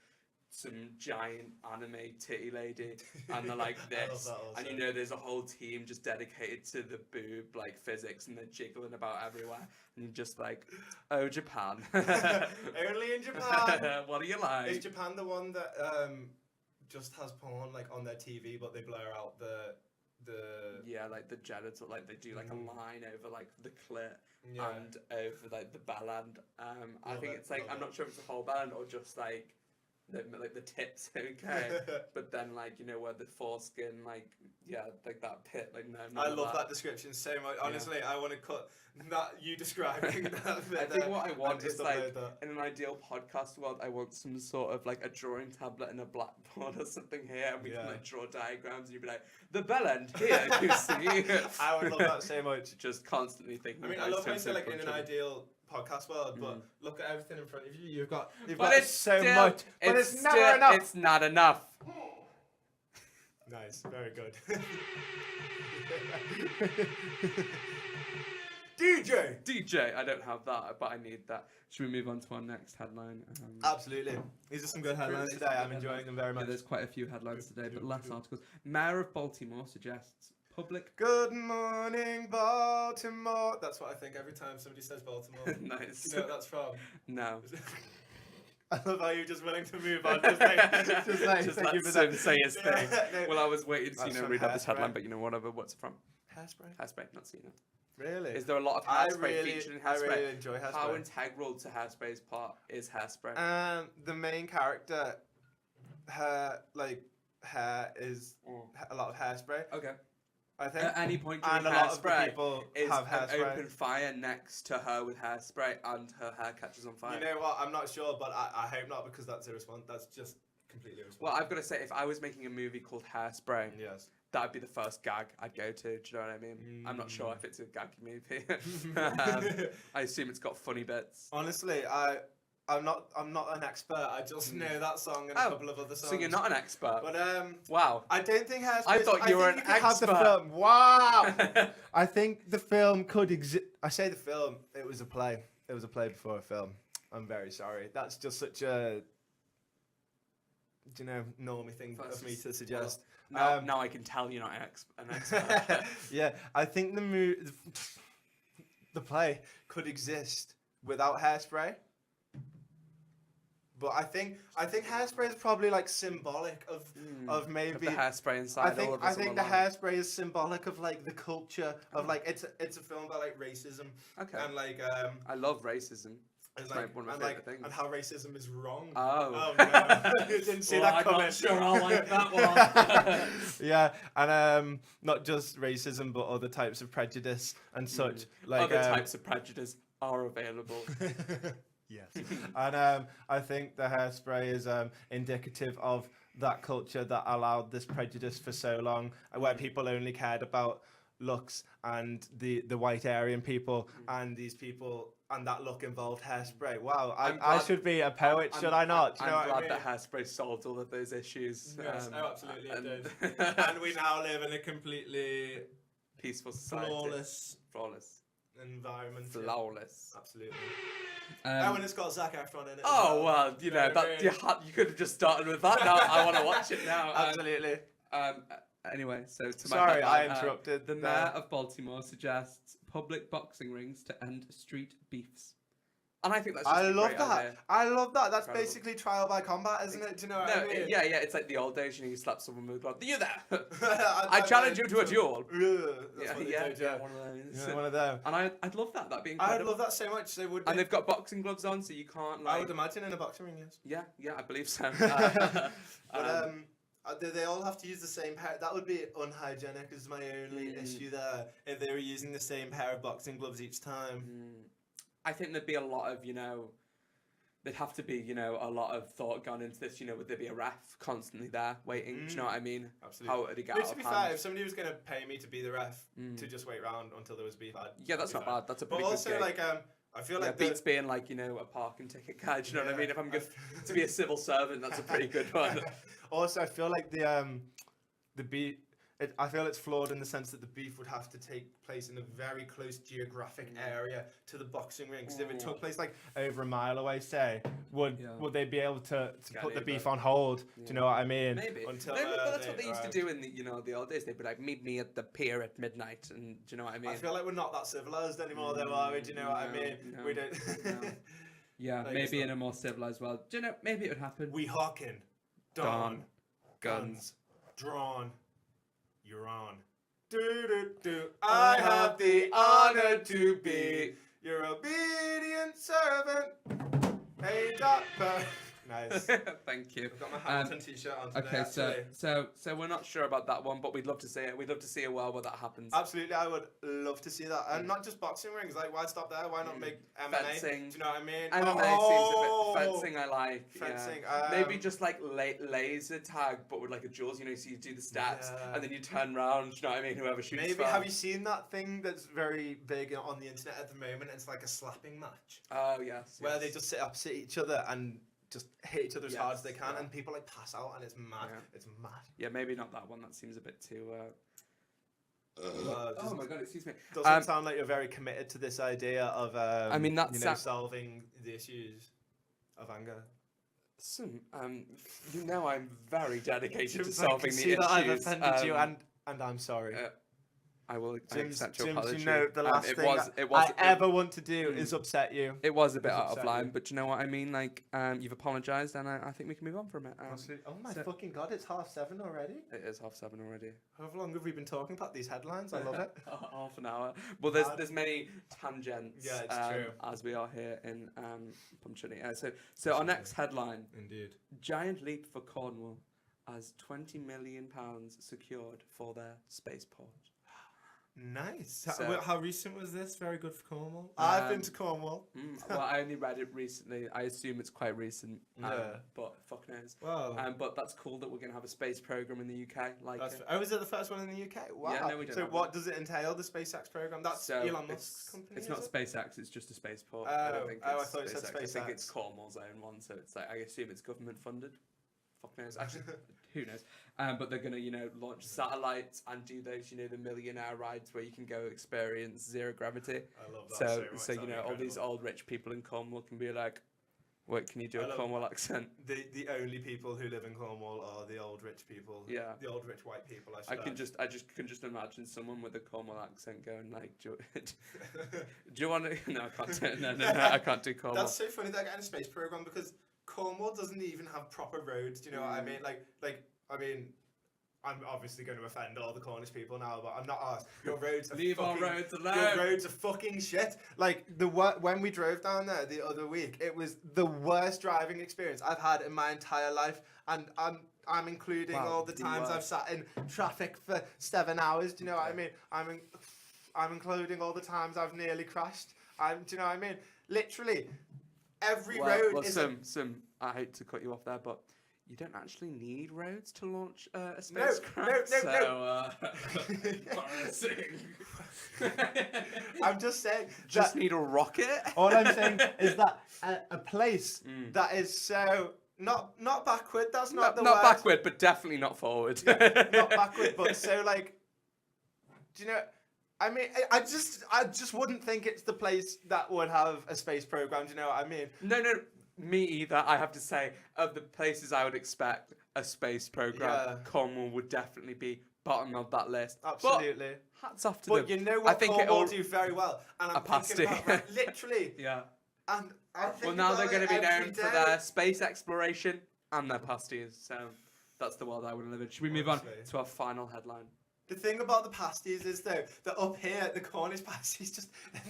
some giant anime titty lady and they're like this, and there's a whole team just dedicated to the boob like physics and they're jiggling about everywhere, and you're just like, oh, Japan. Only in Japan. What do you like? Is Japan the one that just has porn like on their TV, but they blur out the like the genital, like they do like a line over like the clit and over like the bell end. I think it's like I'm not sure if it's a whole bell end or just like the tips, okay, but then like where the foreskin like that pit, like no. I love that description so much. Honestly, I want to cut that you describing that. I think what I want is like in an ideal podcast world, I want some sort of like a drawing tablet and a blackboard or something here, and we can like draw diagrams, and you'd be like the bell end here. You see, I would love that so much. Just constantly thinking. I mean, I love how you say like in an ideal podcast world, but look at everything in front of you. You've got so much, but it's never enough. It's not enough. Nice, very good. DJ. I don't have that, but I need that. Should we move on to our next headline? Absolutely. These are some good headlines today. I'm enjoying them very much. Yeah, there's quite a few headlines today, but less articles. Mayor of Baltimore suggests public. Good morning, Baltimore. That's what I think every time somebody says Baltimore. Nice. Do you know what that's from? No. I love how you're just willing to move on. Just let him say his thing. Well, I was waiting to read out this headline, but whatever. What's it from? Hairspray. Not seen it. Really? Is there a lot of Hairspray featured in Hairspray? I really enjoy Hairspray. How integral to Hairspray's part is Hairspray? The main character, hair is a lot of Hairspray. Okay. I think at any point during Hairspray, people is have Hairspray. An open fire next to her with Hairspray, and her hair catches on fire. You know what? I'm not sure, but I hope not, because that's irresponsible. That's just completely irresponsible. Well, I've got to say, if I was making a movie called Hairspray, yes, that would be the first gag I'd go to. Do you know what I mean? I'm not sure if it's a gag movie. I assume it's got funny bits. Honestly, I'm not an expert. I just know that song and a couple of other songs. So you're not an expert. But wow. I don't think Hairspray. I thought you were an expert. Have the film. Wow. I think the film could exist. I say the film. It was a play. It was a play before a film. I'm very sorry. That's just such a normie thing of me to suggest. Well, now I can tell you're not an expert. Yeah, I think the play could exist without Hairspray. But I think Hairspray is probably like symbolic of maybe the Hairspray inside. I think the Hairspray is symbolic of like the culture of like it's a film about like racism. Okay. And like I love racism. It's like, one of my favorite things. And how racism is wrong. Oh no. You didn't see that coming. I'm not sure I like that one. Yeah, and not just racism, but other types of prejudice and such. Like other types of prejudice are available. Yes, and I think the Hairspray is indicative of that culture that allowed this prejudice for so long, where people only cared about looks and the white Aryan people, and these people, and that look involved Hairspray. Wow, I should be a poet, should I not? I'm glad that Hairspray solved all of those issues. Yes, absolutely it did. And we now live in a completely peaceful society. Flawless. Environment. Flawless. Absolutely. And it's got Zac Efron in it. Oh well, you could have just started with that. Now I want to watch it now. Absolutely. Anyway, so to sorry, I interrupted. The mayor of Baltimore suggests public boxing rings to end street beefs. And I think that's just I love that. Idea. I love that. That's basically trial by combat, isn't it? Do you know what I mean? Yeah, it's like the old days. You slap someone with a glove. You there? I challenge you to a duel. Yeah, one of those. Yeah, one of them. And I'd love that. That'd be incredible. I'd love that so much. They would. And they've got boxing gloves on, so you can't. I would imagine in a boxing ring, yes. Yeah, I believe so. But they all have to use the same pair. That would be unhygienic. Is my only issue there. If they were using the same pair of boxing gloves each time. I think there'd be a lot of there'd have to be, you know, a lot of thought gone into this. You know, would there be a ref constantly there waiting? Do you know what I mean? Absolutely. How would it get But out to of be hand? fair, if somebody was going to pay me to be the ref to just wait around until there was beef, yeah, that's not bad. That's a pretty but good also, gig. like, I feel like beats being like, you know, a parking ticket guy. Do you know what I mean? If I'm good to be a civil servant, that's a pretty good one. Also, I feel like the beef. I feel it's flawed in the sense that the beef would have to take place in a very close geographic area to the boxing ring. Because if it took place like over a mile away, say, would they be able to put the beef on hold? Do you know what I mean? Maybe. Until, Maybe, but that's what they used to do in the, you know, the old days. They'd be like, meet me at the pier at midnight, and do you know what I mean? I feel like we're not that civilized anymore, though, are we? Do you know what I mean? No, We don't. no. Yeah, Like, maybe in a more civilized world. Do you know? Maybe it would happen. We hearken. Dawn. Guns. Drawn. You're on. I have the honor to be your obedient servant. Hey, doctor. Nice. Thank you. I've got my Hamilton t-shirt on today. Okay, actually. so we're not sure about that one, but we'd love to see it. We'd love to see a world where that happens. Absolutely, I would love to see that, and not just boxing rings. Like, why stop there? Why not make MMA? Fencing. Do you know what I mean? MMA seems a bit fencing. I like Fencing. Yeah. Maybe just like laser tag, but with like a jaws. You know, so you do the stats and then you turn round. You know what I mean? Whoever shoots. Maybe first. have you seen that thing that's very big on the internet at the moment? It's like a slapping match. Oh yes. Where they just sit opposite each other and just hit each other as hard as they can, yeah. and people like pass out, and it's mad. Yeah. It's mad. Yeah, maybe not that one. That seems a bit too. Oh my god! Excuse me. Doesn't sound like you're very committed to this idea of. I mean, that's solving the issues of anger. Listen, you know, I'm very dedicated to James, solving the issues. That I've offended you, and I'm sorry. I will James, accept your apology. you know, the last thing I ever want to do is upset you. It was a bit out of line, but you know what I mean? Like, you've apologised, and I think we can move on from it. Oh my fucking god, it's 7:30 already? It is 7:30 already. How long have we been talking about these headlines? I love it. Half an hour. Well, there's many tangents. Yeah, it's true. As we are here in Plum Chutney. So our next headline. Indeed. Giant leap for Cornwall as £20 million secured for their spaceport. Nice. So, how recent was this? Very good for Cornwall. I've been to Cornwall. Well, I only read it recently. I assume it's quite recent. But fuck knows. Wow. But that's cool that we're going to have a space program in the UK. Like, is it the first one in the UK? Wow. Yeah, no, we don't. So what does it entail? The SpaceX program? That's Elon Musk's company. It's not SpaceX. It's just a spaceport. I I thought it said SpaceX. I think it's Cornwall's own one. So it's like, I assume it's government funded. Fuck knows. Actually, who knows? But they're gonna, launch satellites and do those, the millionaire rides where you can go experience zero gravity. I love that So all these old rich people in Cornwall can be like, "Wait, can you do a Cornwall accent?" The only people who live in Cornwall are the old rich people. Yeah. The old rich white people. I can just imagine someone with a Cornwall accent going like, "Do you want to?" No, I can't do. No, I can't do Cornwall. That's so funny. They're getting a space program because Cornwall doesn't even have proper roads. Do you know what I mean? I'm obviously going to offend all the Cornish people now, but I'm not asked. Your roads are Leave our roads alone. Your roads are fucking shit. Like when we drove down there the other week, it was the worst driving experience I've had in my entire life, and I'm including all the times I've sat in traffic for 7 hours. Do you know what I mean? I'm including all the times I've nearly crashed. Do you know what I mean? Literally. Every road is I hate to cut you off there, but you don't actually need roads to launch a spacecraft. No. I'm just saying. Just need a rocket. All I'm saying is that a place that is so not backward. That's not the word. Not backward, but definitely not forward. Yeah, not backward, but so like. Do you know? I mean, I just wouldn't think it's the place that would have a space program. Do you know what I mean? No, me either. I have to say, of the places I would expect a space program, Cornwall would definitely be bottom of that list. Absolutely. But hats off to them. But you know what Cornwall do very well, and I'm pasty. thinking about literally. Yeah. And I think now they're going to be known day. for their space exploration and their pasties. So that's the world I want to live in. Should we move on to our final headline? The thing about the pasties is though that up here the Cornish pasties they're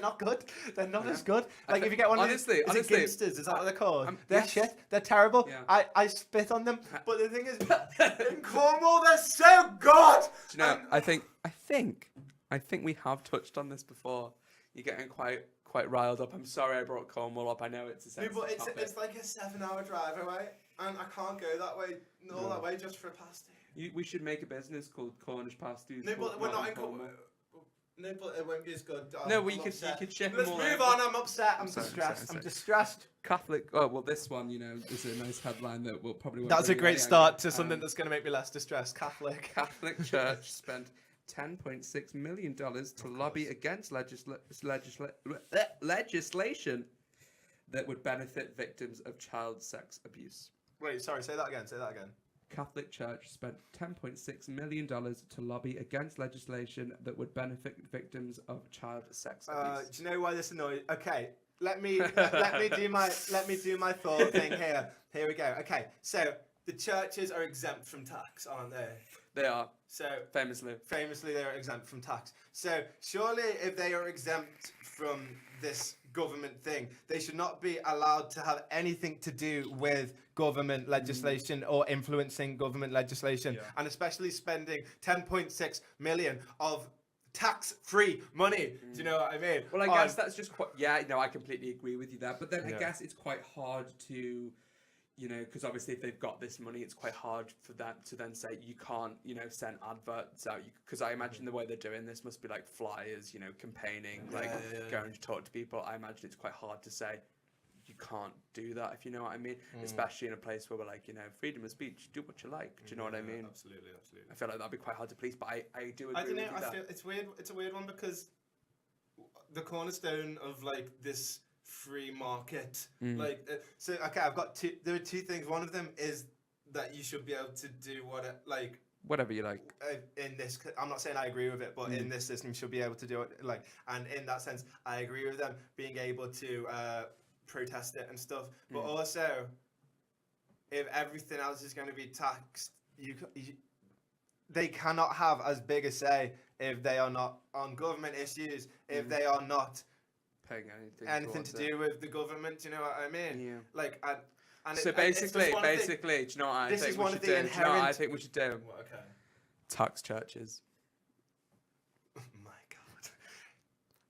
not good. They're not as good. Like if you get one of these, is it Ginsters? Is that what they're called? They're shit. They're terrible. Yeah. I spit on them. But the thing is, in Cornwall they're so good. Do you know? I think we have touched on this before. You're getting quite riled up. I'm sorry I brought Cornwall up. I know it's a sensitive topic. It's like a 7-hour drive away, and I can't go that way, all that way just for a pasty. We should make a business called Cornish pasties. No, but we're not in Cornwall. No, but it won't be as good. No, you could ship them Let's all move over. on. I'm upset. I'm distressed. I'm distressed. Catholic. Oh well, this one, is a nice headline that will probably. That's a great start to something that's going to make me less distressed. Catholic Church spent $10.6 million to lobby against legislation that would benefit victims of child sex abuse. Wait, sorry. Say that again. Catholic Church spent $10.6 million to lobby against legislation that would benefit victims of child sex abuse. Do you know why this annoys? Okay, let me do my thought thing here. Here we go. Okay, so the churches are exempt from tax, aren't they? They are. So famously, they are exempt from tax. So surely, if they are exempt from this government thing, they should not be allowed to have anything to do with government legislation or influencing government legislation, and especially spending 10.6 million of tax-free money. Do you know what I mean? Well, I guess that's just quite. Yeah, no, I completely agree with you there. But then I guess it's quite hard to, because obviously if they've got this money, it's quite hard for them to then say you can't, send adverts out. Because I imagine the way they're doing this must be like flyers, campaigning, going to talk to people. I imagine it's quite hard to say you can't do that, if you know what I mean. Especially in a place where we're like, freedom of speech, do what you like. Do you know what I mean? Absolutely. I feel like that'd be quite hard to police, but I do agree I don't know. with you. I feel it's weird. It's a weird one because the cornerstone of this free market, I've got two. There are two things. One of them is that you should be able to do whatever you like. In this, I'm not saying I agree with it, but in this system, you should be able to do it. And in that sense, I agree with them being able to protest it and stuff. But also, if everything else is going to be taxed, they cannot have as big a say if they are not on government issues. If they are not paying anything to do with the government. Do you know what I mean? Yeah. So basically, do you know what I think we should do? Do you know what I think we should do? Okay. Tax churches. Oh my God.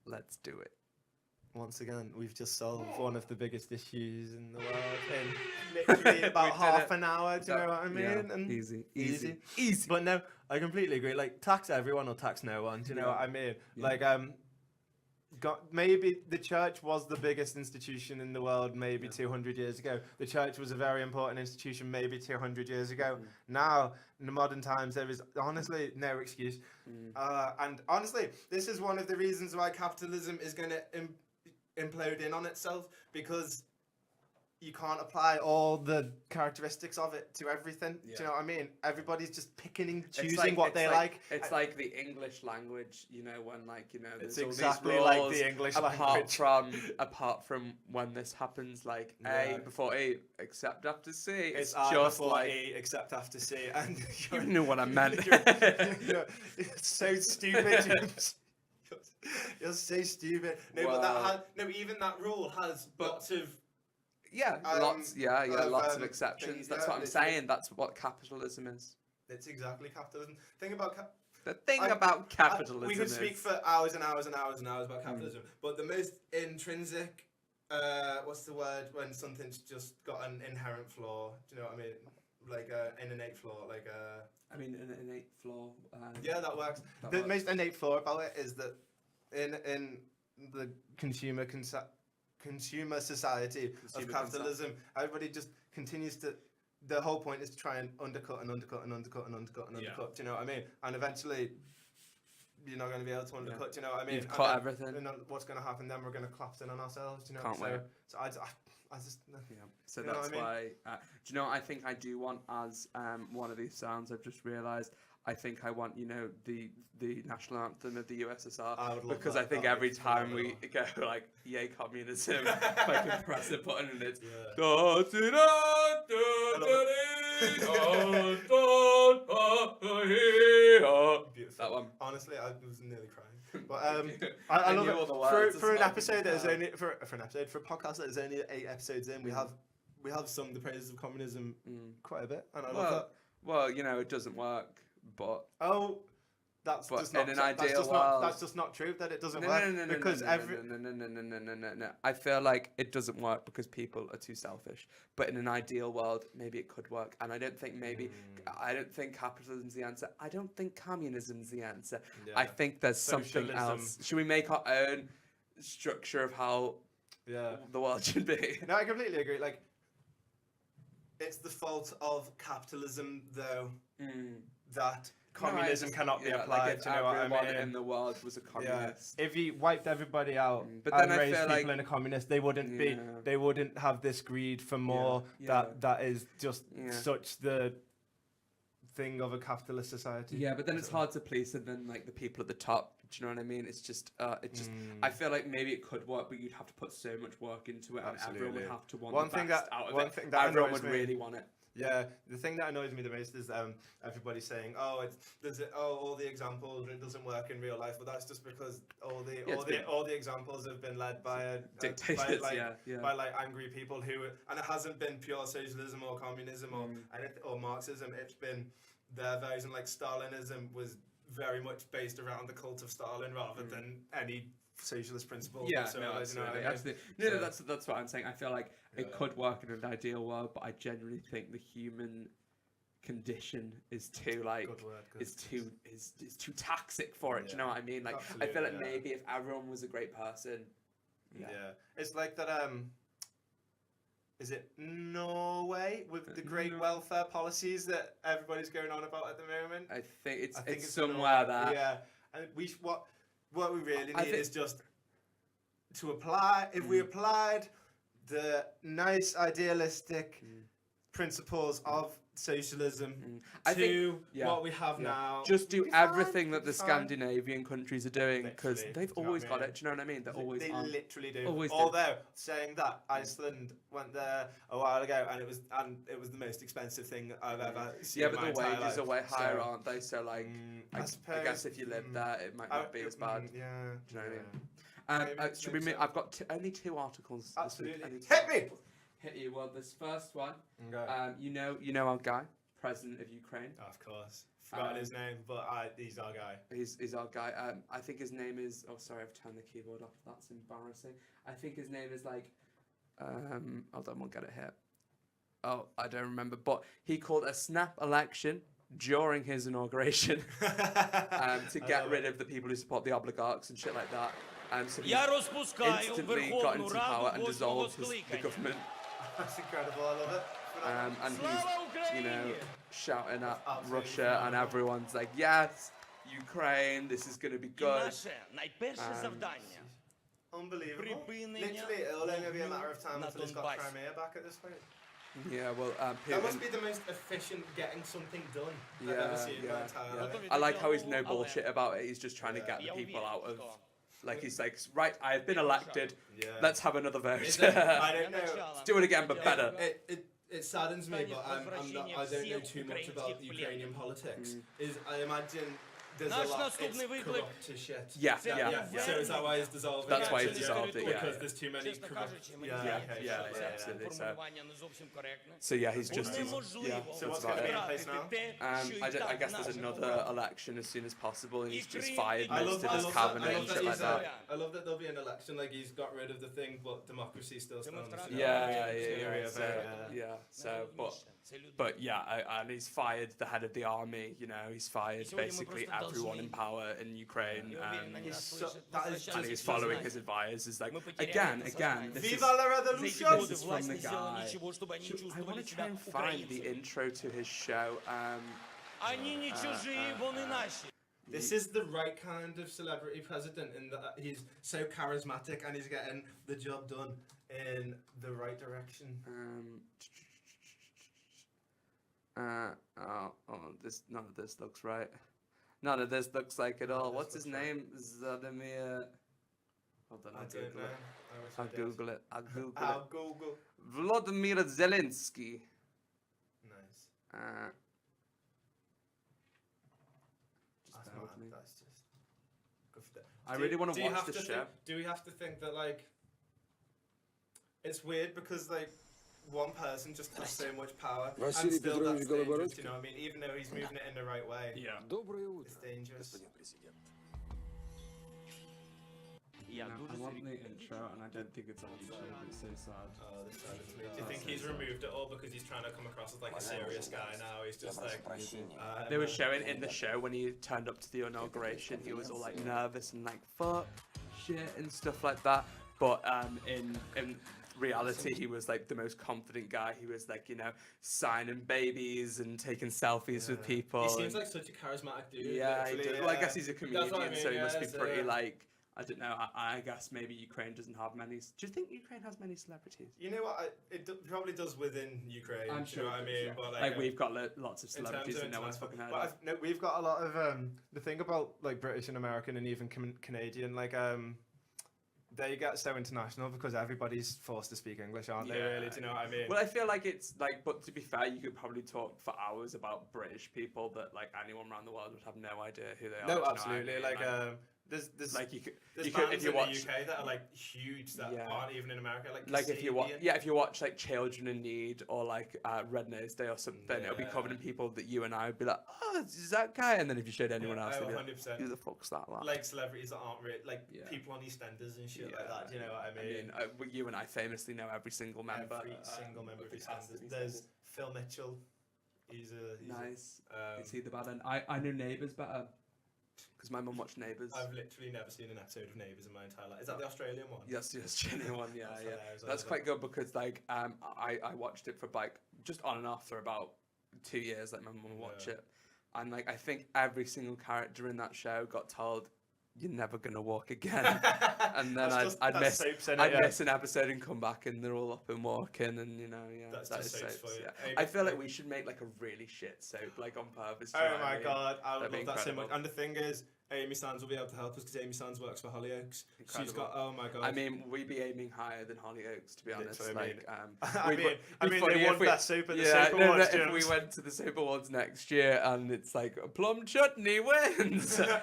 Let's do it. Once again, we've just solved one of the biggest issues in the world in literally about half an hour. Do you know what I mean? Yeah. And easy. But no, I completely agree. Tax everyone or tax no one. Do you know what I mean? Yeah. Maybe the church was the biggest institution in the world maybe 200 years ago. The church was a very important institution maybe 200 years ago. Now, in the modern times, there is honestly no excuse. And honestly, this is one of the reasons why capitalism is going to implode in on itself, because you can't apply all the characteristics of it to everything. Do you know what I mean? Everybody's just picking and choosing what they like. It's like the English language, when it's there's exactly all these rules like the English language. Apart from when this happens, A before E, except after C. It's just before E, except after C. And you knew what I meant. It's so stupid. You're so stupid. No, but even that rule has lots of. Lots of exceptions. That's what I'm saying. That's what capitalism is. It's exactly capitalism. About capitalism. We could speak for hours and hours and hours and hours about capitalism, but the most intrinsic, what's the word when something's just got an inherent flaw? Do you know what I mean? Like an innate flaw, an innate flaw. That works. The most innate flaw about it is that in the consumer society of capitalism, everybody just continues to. The whole point is to try and undercut and undercut and undercut and undercut and undercut. Do you know what I mean? And eventually, you're not going to be able to undercut. Do you know what I mean? You've cut everything. And what's going to happen then? We're going to collapse in on ourselves. Do you know? Can't wait. So I just. So that's why. Do you know what I think I do want as one of these sounds? I've just realised. I think I want, the national anthem of the USSR, because I think every time we go yay communism, I can press a button and it's that one. Honestly, I was nearly crying. But I love it. For an episode that is only for a podcast that is only 8 episodes in, we have sung the praises of communism quite a bit, and I love that. Well, it doesn't work. But That's but just not, in an that's ideal just world, not, that's just not true. That it doesn't work because no. I feel like it doesn't work because people are too selfish. But in an ideal world, maybe it could work. And I don't think I don't think capitalism's the answer. I don't think communism's the answer. Yeah. I think there's something else. Should we make our own structure of how the world should be? No, I completely agree. Like, it's the fault of capitalism, though, that communism cannot be applied. Like if everyone in the world was a communist. If you wiped everybody out but then and I raised feel people like in a communist, they wouldn't be. They wouldn't have this greed for more. That is just such the thing of a capitalist society. Yeah, but then it's hard to police and then like the people at the top. Do you know what I mean? It's just I feel like maybe it could work, but you'd have to put so much work into it, and everyone would have to want the best out of it. Everyone would really want it. Yeah, the thing that annoys me the most is everybody saying, "Oh, all the examples, it doesn't work in real life." But that's just because all the examples have been led by dictators, by like angry people and it hasn't been pure socialism or communism or Marxism. It's been their version. Like Stalinism was very much based around the cult of Stalin rather than any socialist principle. Yeah, that's what I'm saying. I feel like it could work in an ideal world, but I genuinely think the human condition is too is too toxic for it. Do you know what I mean? Like, absolutely, I feel like maybe if everyone was a great person, it's like that. Is it Norway with the great welfare policies that everybody's going on about at the moment? I think it's somewhere there. Yeah, and what we really need is just to apply. If we applied the nice idealistic principles of socialism to what we have now, just do everything that the Scandinavian countries are doing, because they've always got it. Do you know what I mean? They literally do. Always Although saying that, Iceland went there a while ago, and it was the most expensive thing I've ever seen. Yeah, but the wages are way higher, aren't they? So like, I guess if you live there, it might not be as bad. Yeah. Do you know what I mean? Should we? I've got only 2 articles. Absolutely. This week. Hit me. Hit you. Well, this first one. Okay. You know our guy, president of Ukraine. Oh, of course. Forgotten his name, but he's our guy. He's our guy. I think his name is. Oh, sorry, I've turned the keyboard off. That's embarrassing. I think his name is like. Hold on, we'll get it here. Oh, I don't remember. But he called a snap election during his inauguration to get rid of the people who support the oligarchs and shit like that. So he instantly got into power and dissolved the government. That's incredible. I love it. And he's, shouting at Russia, and everyone's like, "Yes, Ukraine, this is going to be good." Unbelievable. Literally, it'll only be a matter of time until it's got Crimea back at this point. Yeah, well, that must be the most efficient getting something done I've ever seen in my entire life. I like how he's no bullshit about it. He's just trying to get the people out of. Like, he's like, right, I have been elected. Let's have another vote. I don't know. Let's do it again, but better. It saddens me, but I don't know too much about Ukrainian politics. I imagine there's a lot. It's corrupt to shit. Yeah. So is that why he's dissolving? That's why he's dissolved it. Because there's too many corrupt. Absolutely. So yeah, he's just. So what's going to be in place now? I guess there's another election as soon as possible, and he's just fired most of his cabinet and shit like that. I love that there'll be an election. Like, he's got rid of the thing, but democracy still stands. But and he's fired the head of the army. He's fired basically everyone in power in Ukraine, and he's following his advice. Is like again. Viva la revolution! This is from the guy. I want to try and find the intro to his show. This is the right kind of celebrity president in that he's so charismatic and he's getting the job done in the right direction. None of this looks right. None of this looks like it all. What's his name? Vladimir. Hold on, I'll Google it. I'll Google. Vladimir Zelensky. Nice. That's just good for that. I really want to watch the show. Do we have to think that, like, it's weird because, like, one person just has so much power, and Василий still Петрович that's dangerous, Голобородько. you know what I mean? Even though he's moving it in the right way, Доброе утро, it's dangerous. господин президент. Я I дуже want the intro, and I don't think it's on YouTube. It's so sad. Oh, this side is me. Do you think he's removed it all because he's trying to come across as like a serious guy now? He's just like. They were showing in the show when he turned up to the inauguration, he was all like nervous and like fuck shit and stuff like that. But in reality, he was like the most confident guy. He was like, you know, signing babies and taking selfies with people. He seems like such a charismatic dude. Yeah, he does. Well, I guess he's a comedian, what I mean, so he must be so, pretty like. I don't know. I guess maybe Ukraine doesn't have many. Do you think Ukraine has many celebrities? You know what? It probably does within Ukraine. I'm you sure know what I it mean? does, yeah. But Like we've got lots of celebrities that no one's fucking heard of. No, we've got a lot of the thing about like British and American and even Canadian, like they get so international because everybody's forced to speak English, aren't they? Really? Do you know what I mean? Well, I feel like it's like, but to be fair, you could probably talk for hours about British people that like anyone around the world would have no idea who they are. No, do you know absolutely. what I mean? Like there's like you could bands if you in watch the UK that are like huge that aren't even in America. Like if you watch if you watch like Children in Need or like Red Nose Day or something, it'll be covered in people that you and I would be like, oh, is that guy? And then if you showed anyone else, they'd be like, 100%. who the fuck's that? Like celebrities that aren't really like people on EastEnders and shit like that. Do you know what I mean? You and I famously know every single member. Every single member of EastEnders. There's Phil Mitchell. He's nice. Is he the bad end? I know Neighbours better. Because my mum watched Neighbours. I've literally never seen an episode of Neighbours in my entire life. Is that the Australian one? Yes, the Australian one, yeah. That's quite good because like I watched it for like just on and off for about 2 years. Like my mum would watch it, and like I think every single character in that show got told, "You're never gonna walk again," and then I'd miss an episode and come back and they're all up and walking, and you know, that is soaps. I feel like we should make like a really shit soap, like on purpose. Oh my god, I would love that so much. And the thing is, Amy Sands will be able to help us because Amy Sands works for Hollyoaks. She's got, oh my god. I mean, we'd be aiming higher than Hollyoaks, to be honest. Like, I mean, they won that soap at the Soap Awards. If we went to the Soap Awards next year and it's like Plum Chutney wins, and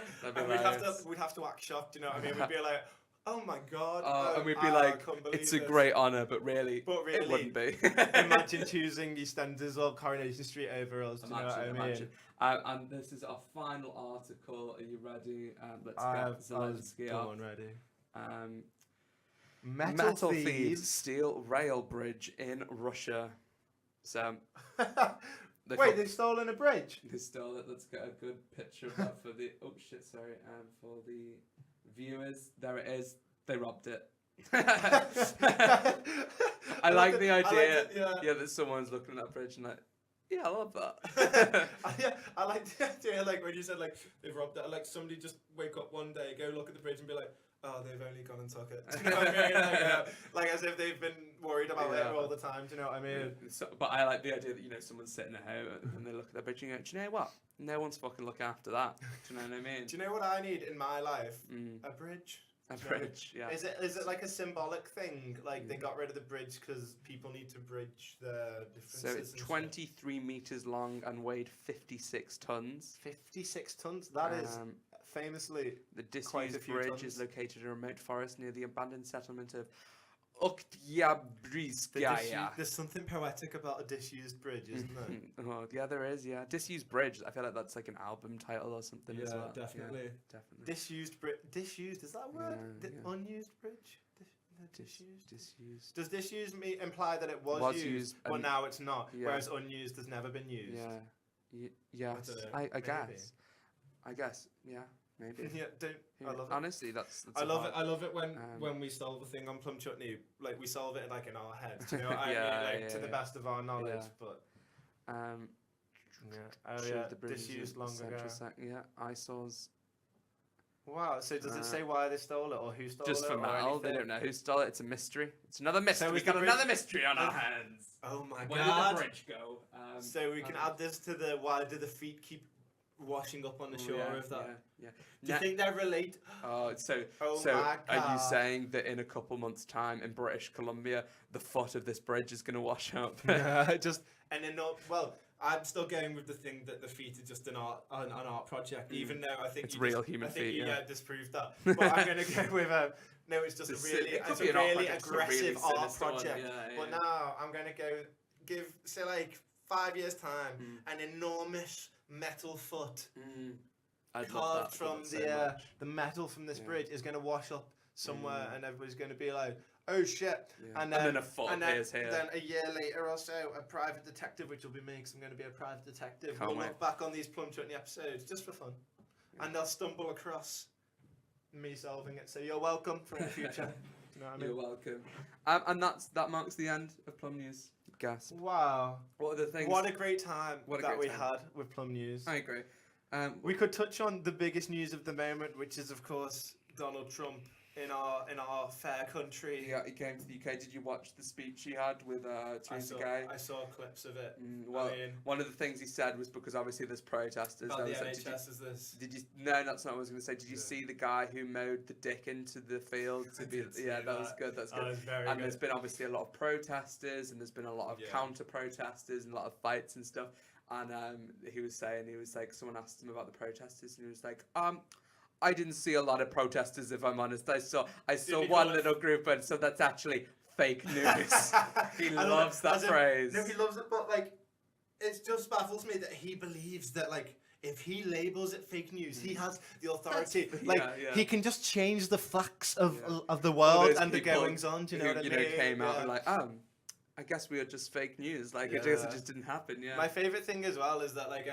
we'd have to act shocked. You know what I mean? We'd be like, oh my god. And we'd be like, it's a great honour, but really, it wouldn't be. Imagine choosing EastEnders or Coronation Street over us. Do you know what I mean? And this is our final article. Are you ready? Let's get Zelensky off. Ready. Metal thieves steal rail bridge in Russia. So. Wait, they've stolen a bridge? They stole it. Let's get a good picture of that for the. Oh shit! Sorry. For the viewers, there it is. They robbed it. I like the idea. That someone's looking at that bridge and like. Yeah, I love that. I like the idea, like when you said like they've robbed it, like somebody just wake up one day, go look at the bridge and be like, oh, they've only gone and took it. Do you know what I mean? Like as if they've been worried about it all the time. Do you know what I mean? But I like the idea that someone's sitting at home and they look at the bridge and go, do you know what? No one's fucking looking after that. Do you know what I mean? Do you know what I need in my life? A bridge. A bridge, yeah. Is it like a symbolic thing? Like they got rid of the bridge because people need to bridge the differences. So it's 23 meters long and weighed 56 tons. 56 tons. That is famously the disused bridge is located in a remote forest near the abandoned settlement of Oktyabrskaya. There's something poetic about a disused bridge, isn't there? Oh, yeah, there is. Yeah, disused bridge. I feel like that's like an album title or something as well. Definitely. Yeah, definitely. Disused. Is that a word? Unused bridge. Disused. Does disused imply that it was used, but now it's not? Whereas unused has never been used. Yeah. I guess. I guess. Yeah. Maybe. Yeah, I love it. Honestly, that's I love it when we solve a thing on Plum Chutney, like we solve it like in our heads. Do you know what I mean? Like to the best of our knowledge, but. Disused long ago. Eyesores. Wow. So does it say why they stole it or who stole it? Just for Mal, they don't know who stole it. It's a mystery. It's another mystery. So we've got another mystery on our hands. Oh my god. Where did the bridge go? So we can add this to the why do the feet keep washing up on the shore of that? Yeah. Do you think they relate? So are you saying that in a couple months' time in British Columbia, the foot of this bridge is going to wash up? And then I'm still going with the thing that the feet are just an art project, even though I think it's real human feet. You disproved that. But I'm going to go with no, it's just a really aggressive art project. But now I'm going to give say like 5 years time an enormous metal foot carved from the metal from this bridge is going to wash up somewhere, and everybody's going to be like, oh shit. And then a foot appears here. Then a year later or so, a private detective, which will be me, because I'm going to be a private detective, will look back on these Plum Chutney episodes just for fun, and they'll stumble across me solving it. So you're welcome for in the future. You know what I mean? You're welcome. And that marks the end of Plum News. Gasp. Wow. What are the things? What a great time we had with Plum News. I agree. We could touch on the biggest news of the moment, which is of course Donald Trump in our fair country. Yeah, he came to the UK. Did you watch the speech he had with Theresa May? I saw clips of it. Well, one of the things he said was because obviously there's protesters. About the NHS is this? Did you? No, that's not what I was going to say. Did you see the guy who mowed the dick into the field? That was good. That's good. That was very and good. There's been obviously a lot of protesters, and there's been a lot of counter protesters and a lot of fights and stuff. And he was like, someone asked him about the protesters, and he was like, I didn't see a lot of protesters, if I'm honest. I saw one little group, and so that's actually fake news. He loves that phrase. No, he loves it, but like, it just baffles me that he believes that like, if he labels it fake news, he has the authority. He can just change the facts of the world and the goings on. Do you know what I mean? Came out and like, I guess we are just fake news. Like, it just didn't happen. Yeah. My favorite thing as well is that like,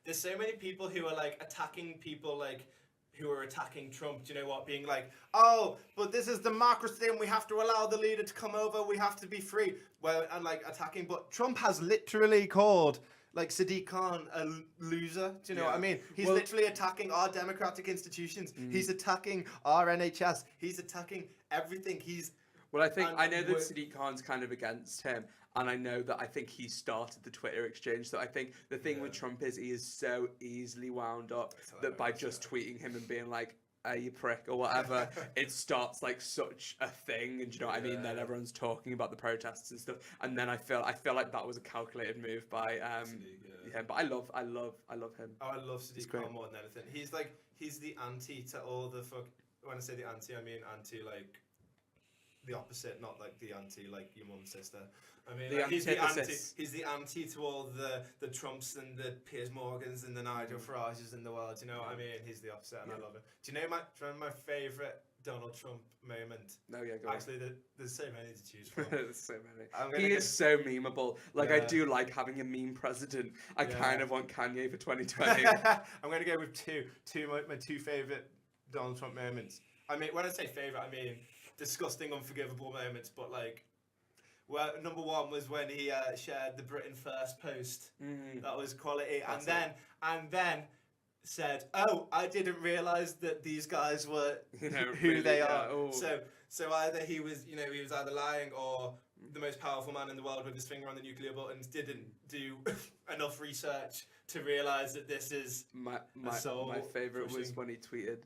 there's so many people who are like attacking people like, who are attacking Trump, do you know what, being like, oh, but this is democracy and we have to allow the leader to come over, we have to be free. Well, and like attacking, but Trump has literally called like Sadiq Khan a loser, do you know what I mean? He's literally attacking our democratic institutions. He's attacking our NHS. He's attacking everything. Well, I know that Sadiq Khan's kind of against him, and I know that I think he started the Twitter exchange. So I think the thing with Trump is he is so easily wound up that by just tweeting him and being like, you prick or whatever, it starts like such a thing, and you know what I mean? Then everyone's talking about the protests and stuff, and then I feel like that was a calculated move by him. But I love him. Oh, I love Sadiq Khan more than anything. He's the anti to all the when I say the anti, I mean anti like the opposite, not like the anti like your mum's sister. I mean, like, he's the anti to all the Trumps and the Piers Morgans and the Nigel Farages in the world. You know what I mean? He's the opposite, and I love him. Do you know my favourite Donald Trump moment? No, go on. Actually, there's so many to choose from. There's so many. He is so memeable. Like, I do like having a meme president. I kind of want Kanye for 2020. I'm going to go with my two favourite Donald Trump moments. I mean, when I say favourite, I mean disgusting, unforgivable moments, but like, well, number one was when he shared the Britain First post. That was quality. And then said, "Oh, I didn't realise that these guys were who they are." So either he was either lying, or the most powerful man in the world with his finger on the nuclear buttons didn't do enough research to realise that this is my favourite was when he tweeted,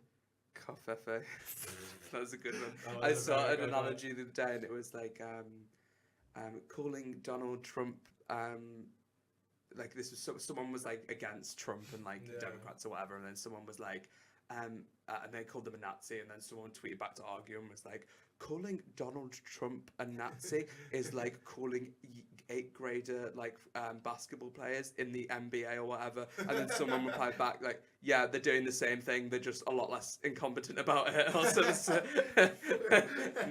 "Covfefe." That was a good one. I saw an analogy the other day, and it was like calling Donald Trump like this was someone was like against Trump and like Democrats or whatever, and then someone was like and they called them a Nazi, and then someone tweeted back to argue and was like, calling Donald Trump a Nazi is like calling 8th grader like basketball players in the NBA or whatever. And then someone replied back like, yeah, they're doing the same thing, they're just a lot less incompetent about it. And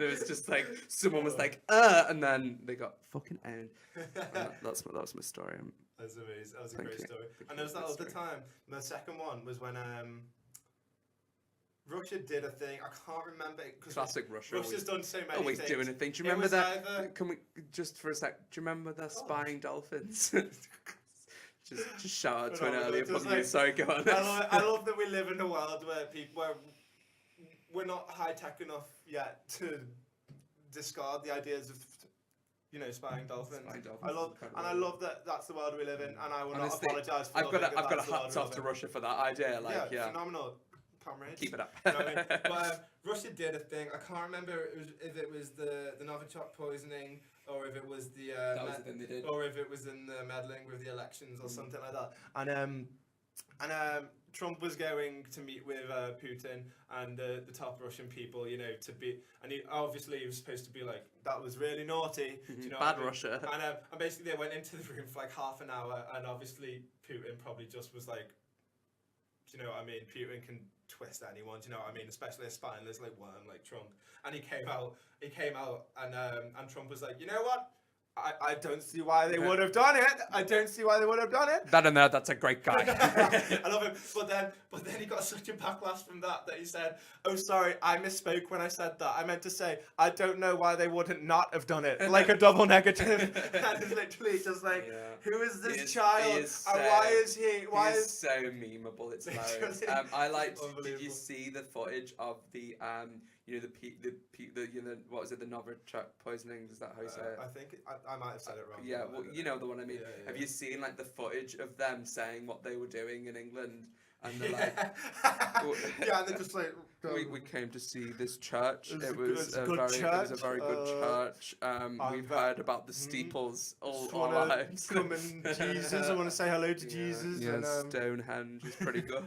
it was just like someone was like and then they got fucking owned. That was my story. That's amazing. That was a great story. And there was that other time. The second one was when Russia did a thing. I can't remember. Classic Russia. Russia's done so many always things. Doing a thing. Do you remember that? Can we just for a sec? Do you remember the spying dolphins? just shout out to an earlier point. Sorry, go on. I love that we live in a world where we're not high tech enough yet to discard the ideas of spying dolphins. I love that that's the world we live in, and I will not apologise for I've got a hats off to Russia for that idea. Like, phenomenal. Keep it up. But Russia did a thing. I can't remember if it was the Novichok poisoning or if it was the that was the thing they did. or if it was in the meddling with the elections or something like that. And Trump was going to meet with Putin and the top Russian people, you know, and he obviously was supposed to be like, that was really naughty. Do you know Bad what I mean? Russia. And basically they went into the room for like half an hour, and obviously Putin probably just was like, do you know what I mean? Putin can twist anyone, do you know what I mean? Especially a spineless like worm like Trump. And he came out and Trump was like, you know what? I don't see why they would have done it. I don't see why they would have done it. That and that, that's a great guy. I love him. But then he got such a backlash from that he said, oh, sorry, I misspoke when I said that. I meant to say, I don't know why they wouldn't not have done it. Like a double negative. And it's literally just like, who is this child? And why is he? Why is so memeable? It's hilarious. I liked. Did you see the footage of the you know, what was it, the Novichok poisoning? Is that how you say it? I think I might have said it wrong. Yeah, well, you know the one I mean. Have you seen like the footage of them saying what they were doing in England? And they're like, yeah, and they're just like, we came to see this church. It was a very good church. We've heard about the steeples all our lives. Come in, Jesus. I want to say hello to Jesus. Yeah, and, Stonehenge is pretty good.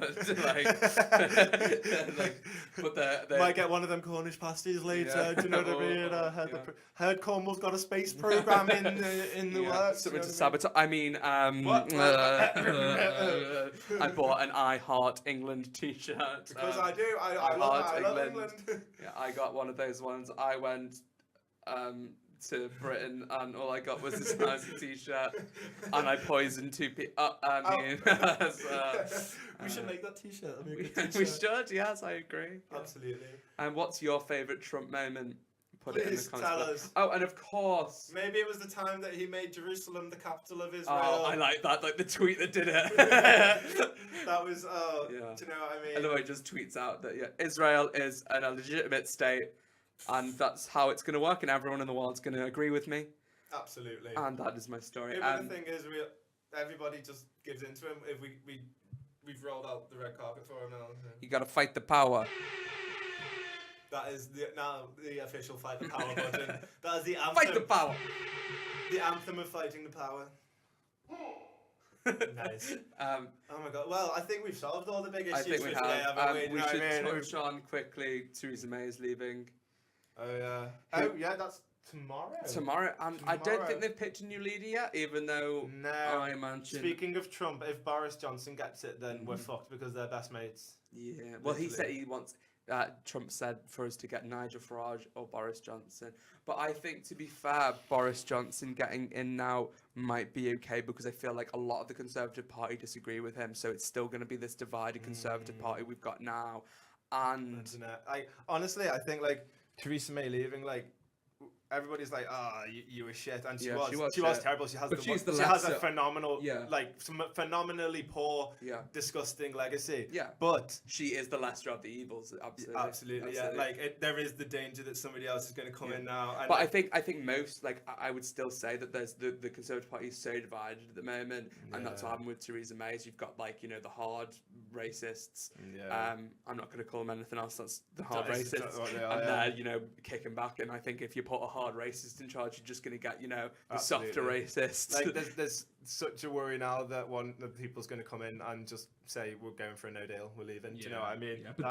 But they might get one of them Cornish pasties later. Do you know what I mean? Heard Cornwall's got a space program in the works. Something to sabotage. I mean, I bought an I Heart England T-shirt because I do. I love England. Yeah, I got one of those ones. I went to Britain and all I got was this nice T-shirt, and I poisoned 2 people. We should make that T-shirt. That'd be a good T-shirt. We should. Yes, I agree. Absolutely. And what's your favourite Trump moment? Put Please it in the comments. tell us. Oh, and of course. Maybe it was the time that he made Jerusalem the capital of Israel. Oh, I like that. Like the tweet that did it. That was, do you know what I mean? And the way he just tweets out that, Israel is a legitimate state and that's how it's going to work and everyone in the world's going to agree with me. Absolutely. And that is my story. The thing is, everybody just gives into him. If we've rolled out the red carpet for him now. You got to fight the power. That is now the official Fight the Power button. That is the anthem. Fight the power. The anthem of fighting the power. Nice. Oh my god. Well, I think we've solved all the big issues for today, haven't we? We should touch on quickly. Theresa May is leaving. Oh yeah. Oh yeah, that's tomorrow. Tomorrow, and I don't think they've picked a new leader yet, even though I imagine. Speaking of Trump, if Boris Johnson gets it, then we're fucked because they're best mates. Yeah. Well, he said he wants. Trump said for us to get Nigel Farage or Boris Johnson. But I think, to be fair, Boris Johnson getting in now might be okay because I feel like a lot of the Conservative Party disagree with him. So it's still going to be this divided Conservative Party we've got now. And honestly, I think like Theresa May leaving, like everybody's like, you were shit, and she was terrible. She has a phenomenal, phenomenally poor, disgusting legacy. Yeah, but she is the lesser of the evils. Absolutely. Yeah. Like there is the danger that somebody else is going to come in now. And but I think most, like, I would still say that there's the Conservative Party is so divided at the moment, and that's what happened with Theresa May. You've got the hard racists. Yeah. I'm not going to call them anything else. That's the hard racists, and they're kicking back. And I think if you put a hard racist in charge, you're just going to get the softer racists. Like there's such a worry now that one of the people's going to come in and just say we're going for a no deal, we're leaving. Do you know what I mean? Yeah, but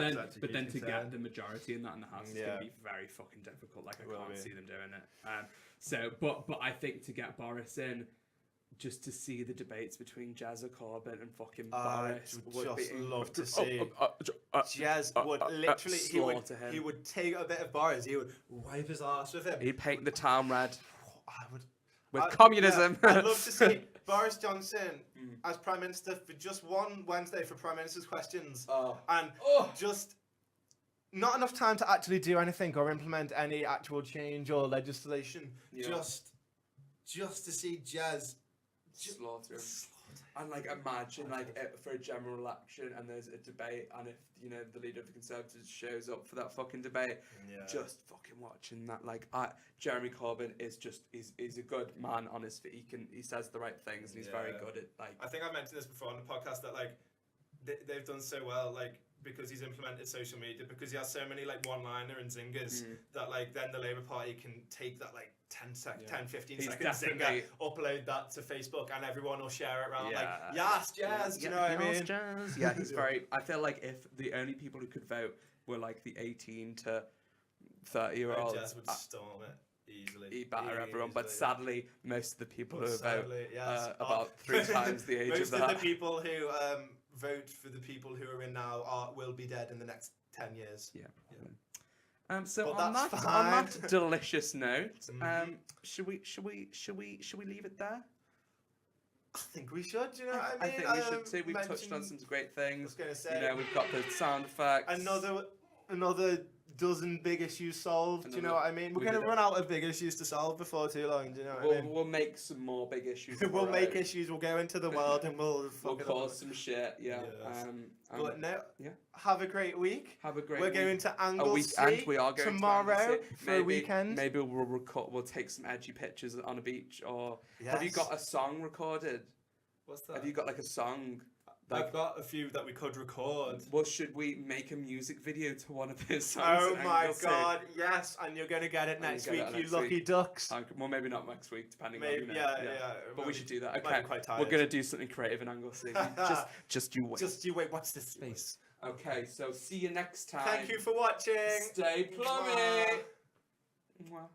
then to get the majority in the House is going to be very fucking difficult. Like I can't see them doing it. But I think to get Boris in, just to see the debates between Jez Corbyn and fucking Boris would just love to see. Jez would literally, he would take a bit of Boris, he would wipe his arse with him. He'd paint the town red. With communism. I'd love to see Boris Johnson as Prime Minister for just one Wednesday for Prime Minister's questions. Just not enough time to actually do anything or implement any actual change or legislation. Yeah. Just to see Jez slaughter him. And imagine for a general election and there's a debate, and if the leader of the Conservatives shows up for that fucking debate, just fucking watching that. Jeremy Corbyn is he's a good man on his feet. He says the right things and he's very good at I think I mentioned this before on the podcast that they've done so well. because he's implemented social media, because he has so many like one-liner and zingers that like then the Labour Party can take that like 10, 15 second zinger, upload that to Facebook, and everyone will share it around like, yes, jazz, do you know what I mean? Jazz. Yeah, he's very, I feel like if the only people who could vote were like the 18 to 30-year-olds, Jazz would storm it. Easily. He'd batter everyone, but sadly, most of the people who vote about 3 times the age of that. Most of the people who vote for the people who are in now will be dead in the next 10 years. Yeah. So on that delicious note, should we leave it there? I think we should. You know what I mean? I think we should too. We've touched on some great things. I was going to say, you know, we've got the sound effects. Another dozen big issues solved. Do you know what I mean? We're going to run out of big issues to solve before too long. Do you know what I mean? We'll make some more big issues. We'll make issues. We'll go into the world and we'll cause some shit. Yeah. But no. Yeah. Have a great week. Have a great. We're going to Anglesey we are going tomorrow for a weekend. Maybe we'll record. We'll take some edgy pictures on a beach. Or have you got a song recorded? What's that? Have you got like a song? I've got a few that we could record. Well, should we make a music video to one of his songs? Oh my god, yes! And you're going to get it next week, you lucky ducks. Well, maybe not next week, depending on But we should do that. Okay, we're going to do something creative in Anglesey. just you wait. Just you wait. Watch this space. Okay, so see you next time. Thank you for watching. Stay plummy. Mwah.